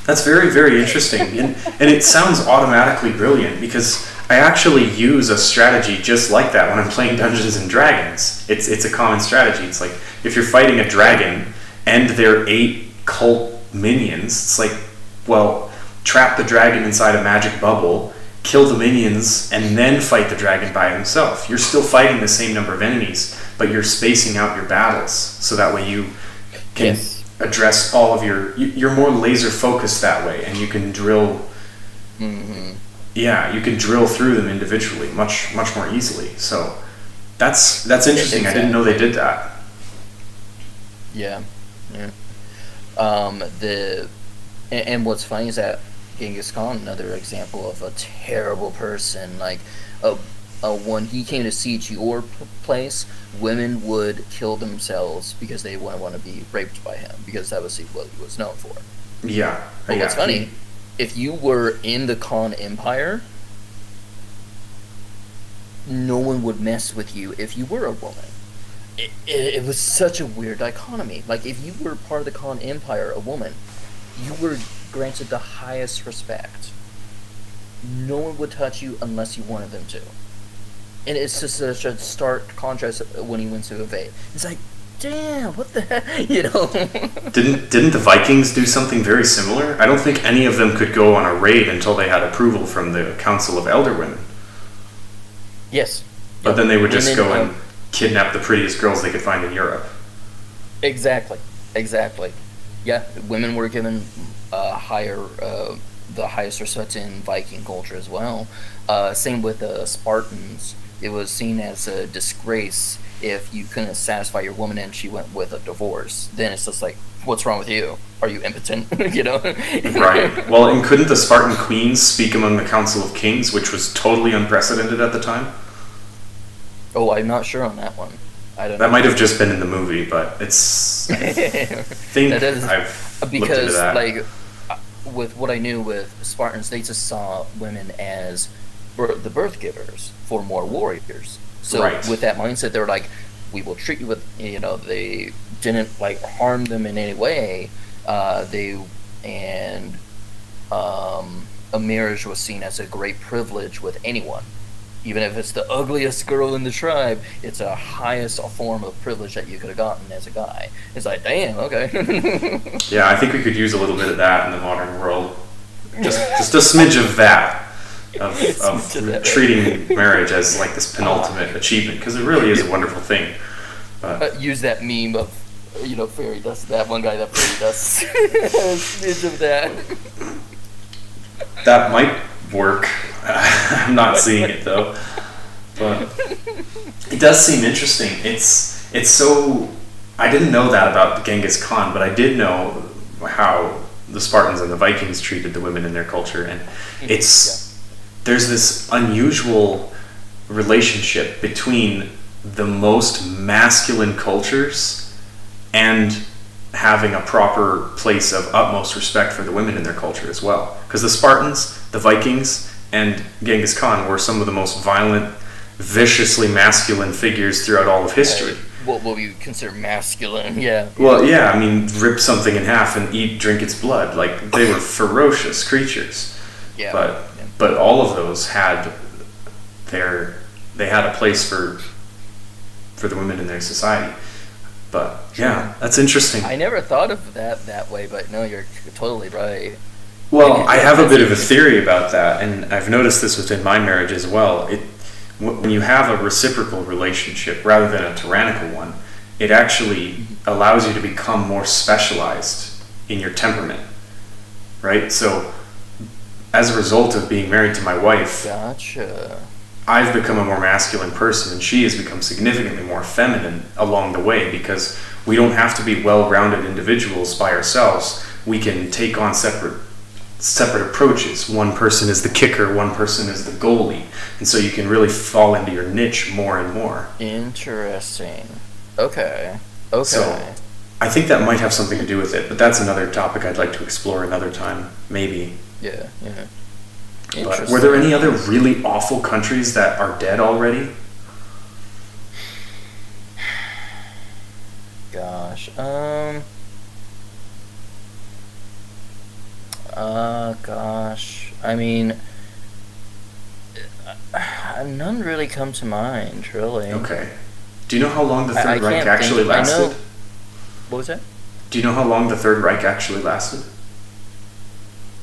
Speaker 1: That's very, very interesting. And it sounds automatically brilliant because I actually use a strategy just like that when I'm playing Dungeons and Dragons. It's a common strategy. It's like if you're fighting a dragon and there are 8 cult minions, it's like, well, trap the dragon inside a magic bubble, kill the minions, and then fight the dragon by himself. You're still fighting the same number of enemies, but you're spacing out your battles so that way you can address all of you're more laser focused that way, and you can drill you can drill through them individually much more easily. So that's interesting. Exactly. I didn't know they did that.
Speaker 2: And what's funny is that Genghis Khan, another example of a terrible person, like when he came to siege your place, women would kill themselves because they wouldn't want to be raped by him, because that was what he was known for.
Speaker 1: Yeah.
Speaker 2: But what's funny, if you were in the Khan Empire, no one would mess with you if you were a woman. It was such a weird dichotomy. Like, if you were part of the Khan Empire, a woman, you were granted the highest respect. No one would touch you unless you wanted them to. And it's just such a stark contrast when he went to invade. It's like, damn, what the heck, you know?
Speaker 1: Didn't the Vikings do something very similar? I don't think any of them could go on a raid until they had approval from the Council of Elder Women.
Speaker 2: Yes.
Speaker 1: But then they would just go and kidnap the prettiest girls they could find in Europe.
Speaker 2: Exactly. Yeah, women were given the highest respect in Viking culture as well. Same with the Spartans. It was seen as a disgrace if you couldn't satisfy your woman and she went with a divorce. Then it's just like, what's wrong with you? Are you impotent? You know?
Speaker 1: Right. Well, and couldn't the Spartan queens speak among the Council of Kings, which was totally unprecedented at the time?
Speaker 2: Oh, I'm not sure on that one. I don't know.
Speaker 1: That might have just been in the movie, but it's... I think I've looked into that.
Speaker 2: Like, with what I knew with Spartans, they just saw women as the birth givers for more warriors. So with that mindset, they were like, we will treat you with, they didn't like harm them in any way. A marriage was seen as a great privilege with anyone. Even if it's the ugliest girl in the tribe, it's a highest form of privilege that you could have gotten as a guy. It's like, damn, okay.
Speaker 1: Yeah, I think we could use a little bit of that in the modern world. Just a smidge of that. Of treating marriage as like this penultimate achievement, because it really is a wonderful thing. But
Speaker 2: use that meme of, fairy dust. That one guy that fairy dust. A smidge of that.
Speaker 1: That might work. I'm not seeing it though, but it does seem interesting. It's so, I didn't know that about Genghis Khan, but I did know how the Spartans and the Vikings treated the women in their culture, and there's this unusual relationship between the most masculine cultures and having a proper place of utmost respect for the women in their culture as well. Because the Spartans, the Vikings, and Genghis Khan were some of the most violent, viciously masculine figures throughout all of history.
Speaker 2: What we consider masculine, yeah.
Speaker 1: Well, yeah, I mean, rip something in half and drink its blood. Like, they were ferocious creatures.
Speaker 2: Yeah.
Speaker 1: But all of those had they had a place for the women in their society. But yeah, that's interesting.
Speaker 2: I never thought of that way, but no, you're totally right.
Speaker 1: Well, I have a bit of a theory about that, and I've noticed this within my marriage as well. When you have a reciprocal relationship rather than a tyrannical one, it actually allows you to become more specialized in your temperament, right? So, as a result of being married to my wife,
Speaker 2: gotcha.
Speaker 1: I've become a more masculine person, and she has become significantly more feminine along the way, because we don't have to be well-rounded individuals by ourselves. We can take on separate approaches. One person is the kicker, one person is the goalie, and so you can really fall into your niche more and more.
Speaker 2: Interesting. Okay.
Speaker 1: So I think that might have something to do with it, but that's another topic I'd like to explore another time, maybe.
Speaker 2: Yeah.
Speaker 1: But were there any other really awful countries that are dead already?
Speaker 2: Gosh, Gosh. I mean, none really come to mind, really.
Speaker 1: Okay. Do you know how long the
Speaker 2: I
Speaker 1: Third Reich
Speaker 2: can't
Speaker 1: actually
Speaker 2: think. I know.
Speaker 1: lasted?
Speaker 2: What was that?
Speaker 1: Do you know how long the Third Reich actually lasted?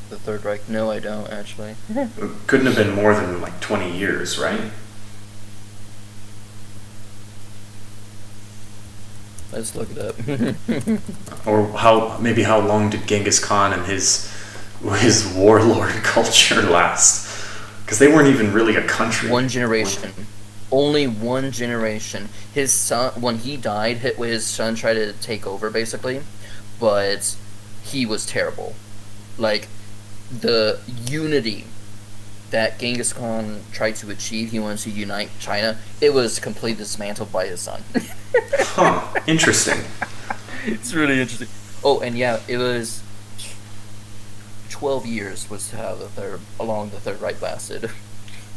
Speaker 2: The Third Reich? No, I don't, actually.
Speaker 1: It couldn't have been more than like 20 years, right?
Speaker 2: Let's look it up.
Speaker 1: Or how long did Genghis Khan and his warlord culture last? Because they weren't even really a country.
Speaker 2: One generation. Only one generation. His son, when he died, his son tried to take over, basically, but he was terrible. Like, the unity that Genghis Khan tried to achieve, he wanted to unite China, it was completely dismantled by his son.
Speaker 1: Huh. Interesting.
Speaker 2: It's really interesting. Oh, and yeah, it was 12 years was how the Third Reich lasted.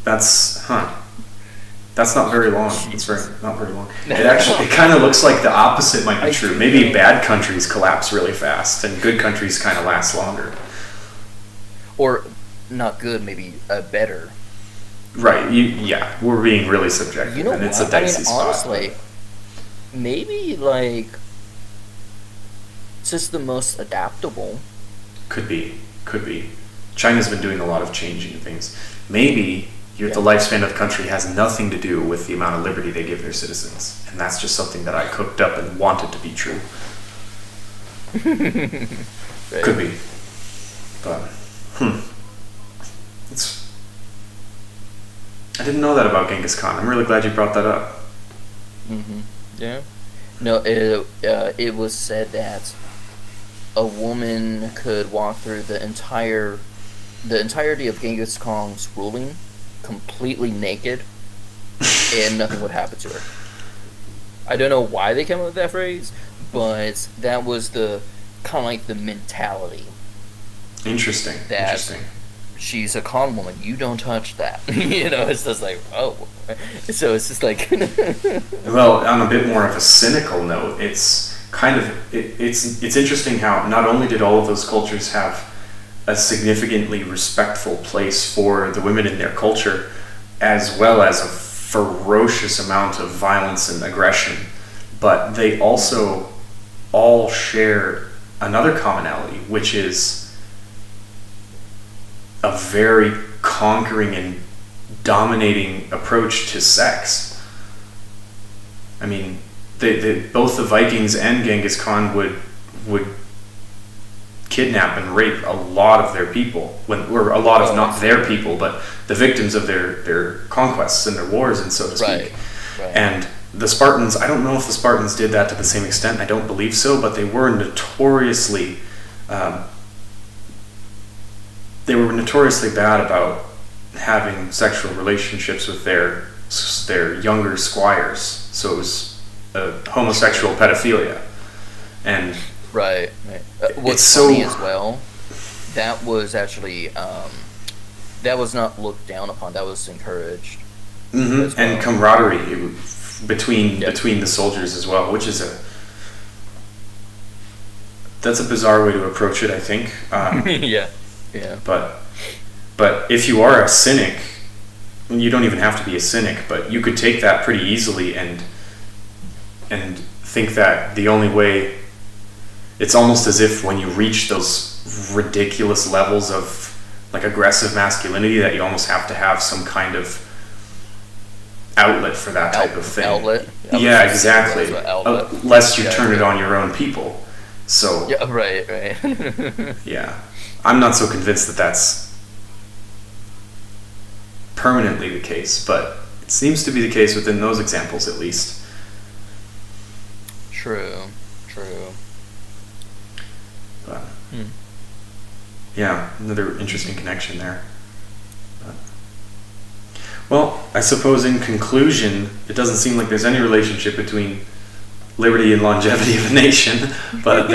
Speaker 1: That's not very long. It's not very long. It kind of looks like the opposite might be true. Maybe bad countries collapse really fast, and good countries kind of last longer.
Speaker 2: Or not good, maybe better.
Speaker 1: Right. Yeah. We're being really subjective,
Speaker 2: You know
Speaker 1: and
Speaker 2: what?
Speaker 1: it's a dicey spot.
Speaker 2: Honestly, maybe like just the most adaptable.
Speaker 1: Could be. China's been doing a lot of changing things. Maybe the lifespan of the country has nothing to do with the amount of liberty they give their citizens, and that's just something that I cooked up and wanted to be true.
Speaker 2: Right.
Speaker 1: Could be, but I didn't know that about Genghis Khan. I'm really glad you brought that up.
Speaker 2: Mm-hmm. Yeah. No, it was said that a woman could walk through the entirety of Genghis Khan's ruling completely naked, and nothing would happen to her. I don't know why they came up with that phrase, but that was the kind of like the mentality.
Speaker 1: Interesting.
Speaker 2: She's a Khan woman. You don't touch that. It's just like, oh. So it's just like.
Speaker 1: Well, on a bit more of a cynical note, it's kind of it's interesting how not only did all of those cultures have a significantly respectful place for the women in their culture, as well as a ferocious amount of violence and aggression, but they also all share another commonality, which is a very conquering and dominating approach to sex. I mean, both the Vikings and Genghis Khan would kidnap and rape a lot of their people, or a lot of not their people, but the victims of their conquests and their wars, and so to speak.
Speaker 2: Right.
Speaker 1: And the Spartans, I don't know if the Spartans did that to the same extent. I don't believe so, but they were notoriously bad about having sexual relationships with their younger squires. So it was homosexual pedophilia, and
Speaker 2: Right. What's funny as well, that was actually that was not looked down upon. That was encouraged.
Speaker 1: Mm-hmm. And camaraderie between the soldiers as well, which is that's a bizarre way to approach it, I think.
Speaker 2: Yeah.
Speaker 1: But if you are a cynic, you don't even have to be a cynic, but you could take that pretty easily and think that the only way, it's almost as if when you reach those ridiculous levels of like aggressive masculinity that you almost have to have some kind of outlet for that type of thing.
Speaker 2: Outlet?
Speaker 1: Yeah, exactly. Unless you turn it on your own people. So
Speaker 2: yeah, right.
Speaker 1: yeah, I'm not so convinced that that's permanently the case, but it seems to be the case within those examples at least.
Speaker 2: True.
Speaker 1: But, yeah, another interesting connection there. But, well, I suppose in conclusion, it doesn't seem like there's any relationship between liberty and longevity of a nation, but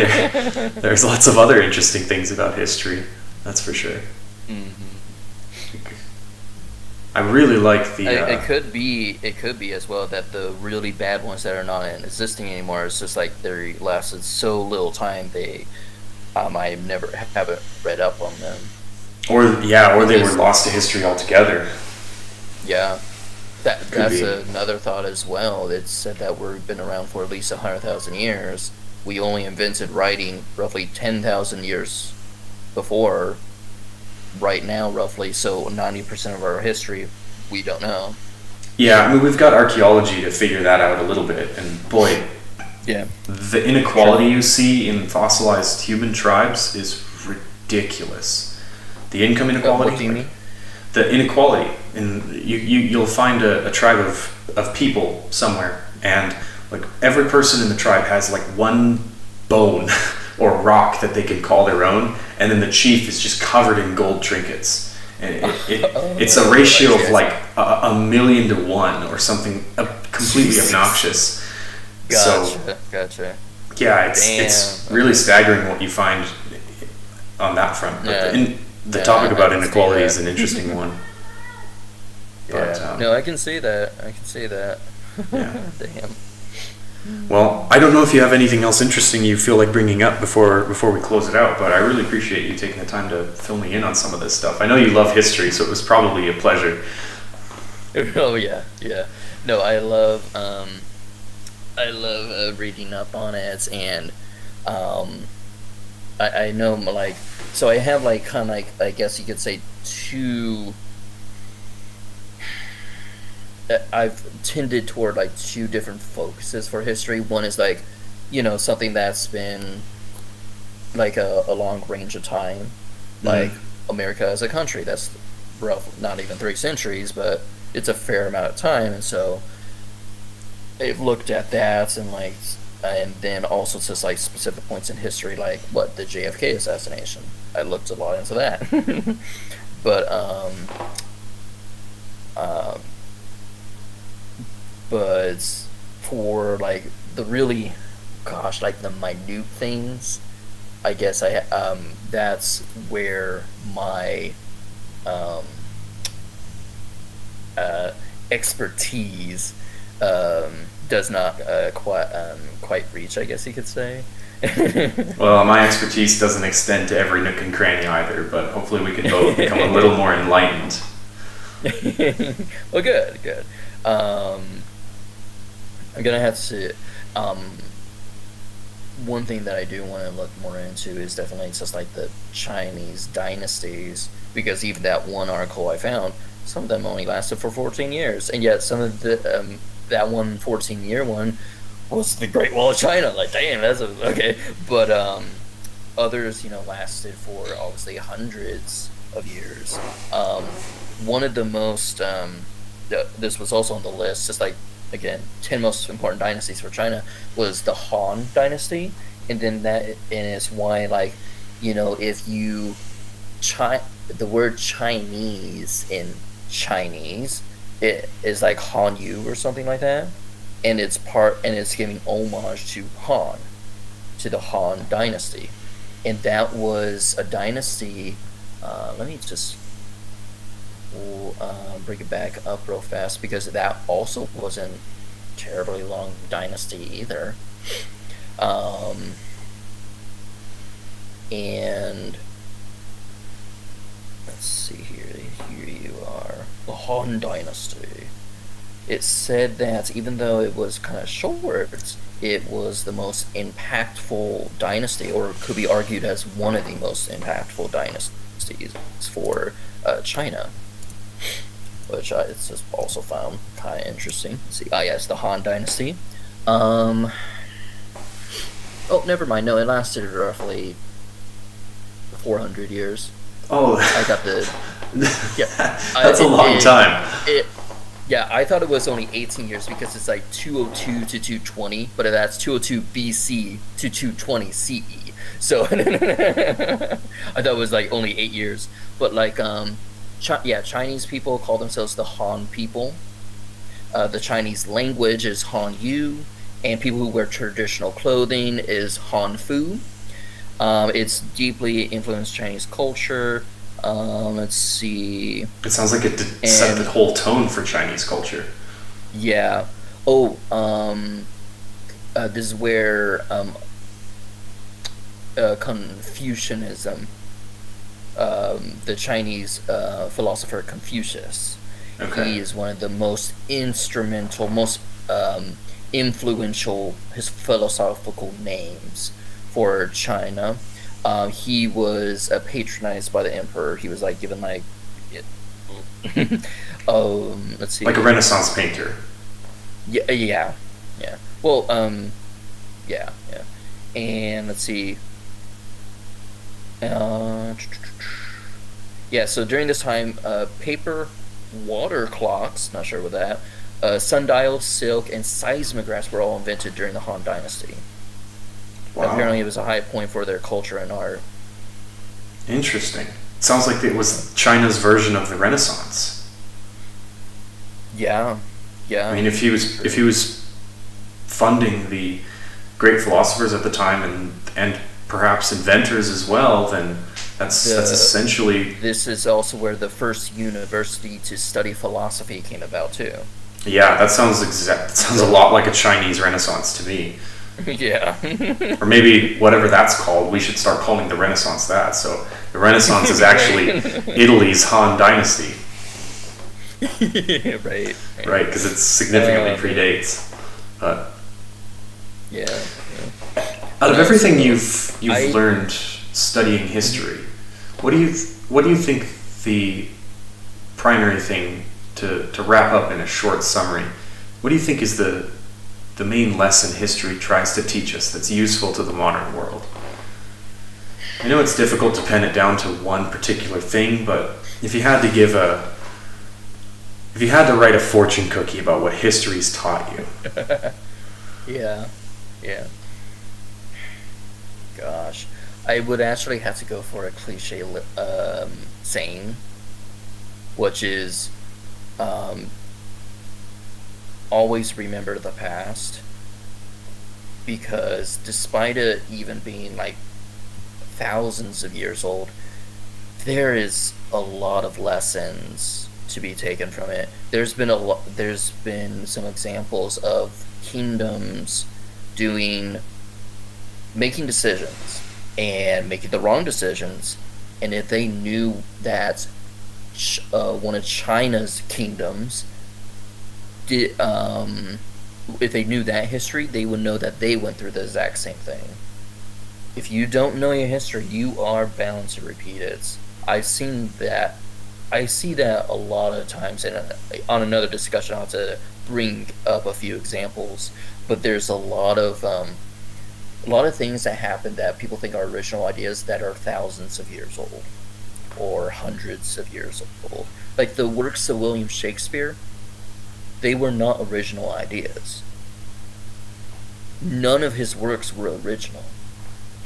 Speaker 1: there's lots of other interesting things about history, that's for sure.
Speaker 2: Mm-hmm.
Speaker 1: I really like the...
Speaker 2: It could be as well that the really bad ones that are not existing anymore, it's just like they lasted so little time, I haven't read up on them.
Speaker 1: Or they were lost to history altogether.
Speaker 2: Yeah, that's another thought as well. It's said that we've been around for at least 100,000 years. We only invented writing roughly 10,000 years before. Right now, roughly, so 90% of our history we don't know.
Speaker 1: Yeah, I mean, we've got archaeology to figure that out a little bit, and boy,
Speaker 2: yeah,
Speaker 1: the inequality you see in fossilized human tribes is ridiculous. The income inequality.
Speaker 2: What do you mean?
Speaker 1: The inequality, and you'll find a tribe of people somewhere, and like every person in the tribe has like one bone or rock that they can call their own, and then the chief is just covered in gold trinkets. And it's a ratio of like a 1,000,000 to 1 or something completely obnoxious.
Speaker 2: Gotcha.
Speaker 1: Yeah, it's really staggering what you find on that front. But the topic about inequality is an interesting one.
Speaker 2: But, no, I can see that.
Speaker 1: Yeah.
Speaker 2: Damn.
Speaker 1: Well, I don't know if you have anything else interesting you feel like bringing up before we close it out, but I really appreciate you taking the time to fill me in on some of this stuff. I know you love history, so it was probably a pleasure.
Speaker 2: Oh yeah. No, I love reading up on it, and I know, like, so I have like kind of like, I guess you could say, two. I've tended toward like two different focuses for history. One is like, something that's been like a long range of time, like America as a country. That's rough, not even 3 centuries, but it's a fair amount of time. And so I've looked at that, and then also just like specific points in history, like the JFK assassination. I looked a lot into that. But for like the really, like the minute things, I guess that's where my expertise does not quite reach, I guess you could say.
Speaker 1: Well, my expertise doesn't extend to every nook and cranny either, but hopefully we can both become a little more enlightened.
Speaker 2: Well, good. I'm gonna have to. One thing that I do want to look more into is definitely just like the Chinese dynasties, because even that one article I found, some of them only lasted for 14 years, and yet some of the that 14-year one was the Great Wall of China. Like, damn, that's okay. But others, lasted for obviously hundreds of years. One of the most this was also on the list, just like, again, 10 most important dynasties for China, was the Han Dynasty, and then it's why, like, if you the word Chinese in Chinese, it is like Han Yu or something like that, and it's giving homage to the Han Dynasty, and that was a dynasty. Let me just bring it back up real fast, because that also wasn't terribly long dynasty either. And let's see here. Here you are, the Han Dynasty. It said that even though it was kind of short, it was the most impactful dynasty, or could be argued as one of the most impactful dynasties for China, which I just also found kind of interesting. Let's see, yes, the Han Dynasty. Oh, never mind. No, it lasted roughly 400 years.
Speaker 1: Oh,
Speaker 2: I got the. Yeah,
Speaker 1: that's a long time.
Speaker 2: I thought it was only 18 years, because it's like 202 to 220, but that's 202 BC to 220 CE. So I thought it was like only 8 years, but like Chinese people call themselves the Han people. The Chinese language is Han Yu, and people who wear traditional clothing is Han Fu. It's deeply influenced Chinese culture. Let's see.
Speaker 1: It sounds like it set the whole tone for Chinese culture.
Speaker 2: Yeah. Oh, this is where Confucianism, the Chinese philosopher Confucius.
Speaker 1: Okay.
Speaker 2: He is one of the most instrumental, most influential his philosophical names for China. He was patronized by the emperor. He was like given like, let's see,
Speaker 1: Like a Renaissance painter.
Speaker 2: yeah. Well, yeah. And let's see. Yeah, so during this time, paper, water clocks, not sure what that, sundials, silk, and seismographs were all invented during the Han Dynasty.
Speaker 1: Wow.
Speaker 2: Apparently it was a high point for their culture and art.
Speaker 1: Interesting. Sounds like it was China's version of the Renaissance.
Speaker 2: Yeah.
Speaker 1: I mean, if he was funding the great philosophers at the time and perhaps inventors as well, then that's essentially.
Speaker 2: This is also where the first university to study philosophy came about too.
Speaker 1: Yeah, that sounds a lot like a Chinese Renaissance to me.
Speaker 2: Yeah.
Speaker 1: Or maybe whatever that's called, we should start calling the Renaissance that. So the Renaissance is actually Italy's Han Dynasty.
Speaker 2: Right.
Speaker 1: Right, because it significantly predates. But
Speaker 2: yeah.
Speaker 1: out of everything you've learned studying history, what do you think the primary thing to wrap up in a short summary? What do you think is the main lesson history tries to teach us that's useful to the modern world? I know it's difficult to pin it down to one particular thing, but if you had to write a fortune cookie about what history's taught you.
Speaker 2: Yeah. Gosh, I would actually have to go for a cliche saying, which is, always remember the past, because despite it even being like thousands of years old, there is a lot of lessons to be taken from it. There's been some examples of kingdoms making decisions and making the wrong decisions, and if they knew that one of China's kingdoms if they knew that history, they would know that they went through the exact same thing. If you don't know your history, you are bound to repeat it. I've seen that. I see that a lot of times, and on another discussion I'll have to bring up a few examples, but there's a lot of things that happen that people think are original ideas that are thousands of years old or hundreds of years old. Like the works of William Shakespeare, they were not original ideas. None of his works were original.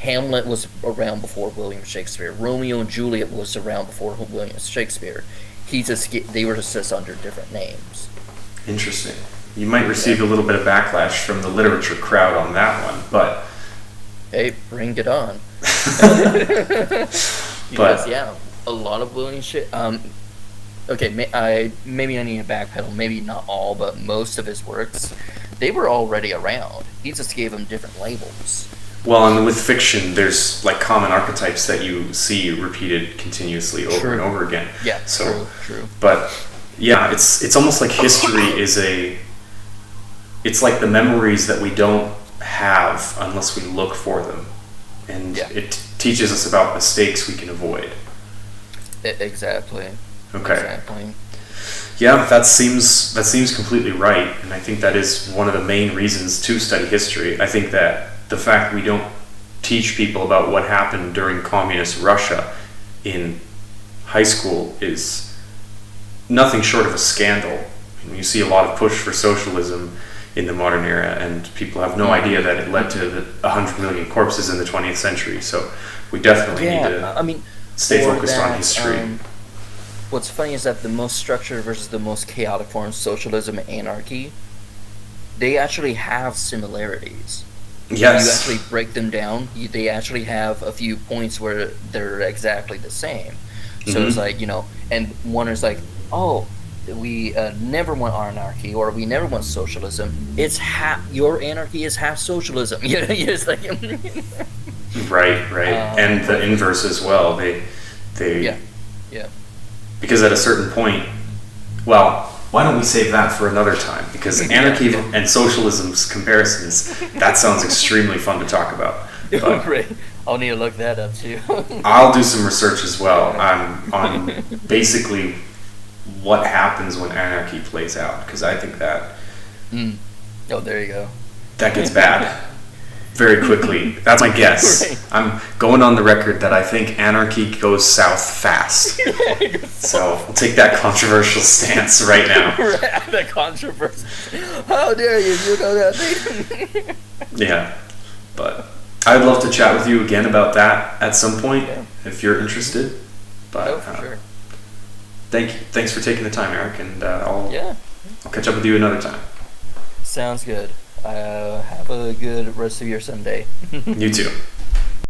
Speaker 2: Hamlet was around before William Shakespeare. Romeo and Juliet was around before William Shakespeare. They were just under different names.
Speaker 1: Interesting. You might receive a little bit of backlash from the literature crowd on that one, but
Speaker 2: hey, bring it on.
Speaker 1: But
Speaker 2: yeah, a lot of William Shakespeare. Okay, maybe I need to backpedal. Maybe not all, but most of his works, they were already around. He just gave them different labels.
Speaker 1: Well, and with fiction, there's like common archetypes that you see repeated continuously over and over again.
Speaker 2: Yeah,
Speaker 1: so,
Speaker 2: true.
Speaker 1: But yeah, it's almost like history it's like the memories that we don't have unless we look for them, and it teaches us about mistakes we can avoid.
Speaker 2: Exactly.
Speaker 1: Okay.
Speaker 2: Exactly.
Speaker 1: Yeah, that seems completely right, and I think that is one of the main reasons to study history. I think that the fact we don't teach people about what happened during communist Russia in high school is nothing short of a scandal. You see a lot of push for socialism in the modern era, and people have no idea that it led to 100 million corpses in the 20th century. So we definitely need to stay focused on history.
Speaker 2: What's funny is that the most structured versus the most chaotic forms, socialism and anarchy, they actually have similarities.
Speaker 1: Yes.
Speaker 2: You actually break them down, they actually have a few points where they're exactly the same. So it's like, and one is like, oh, we never want anarchy, or we never want socialism. It's your anarchy is half socialism. It's like,
Speaker 1: Right. And the inverse as well. They
Speaker 2: Yeah.
Speaker 1: Because at a certain point, well, why don't we save that for another time? Because anarchy and socialism's comparisons, that sounds extremely fun to talk about. But
Speaker 2: Right. I'll need to look that up too.
Speaker 1: I'll do some research as well on basically what happens when anarchy plays out, because I think that
Speaker 2: Oh, there you go.
Speaker 1: that gets bad very quickly. That's my guess.
Speaker 2: Right.
Speaker 1: I'm going on the record that I think anarchy goes south fast. So we'll take that controversial stance right now.
Speaker 2: The controversy. How dare you know that thing?
Speaker 1: Yeah, but I'd love to chat with you again about that at some point if you're interested. But
Speaker 2: for sure.
Speaker 1: Thanks for taking the time, Eric, and I'll catch up with you another time.
Speaker 2: Sounds good. Have a good rest of your Sunday.
Speaker 1: You too.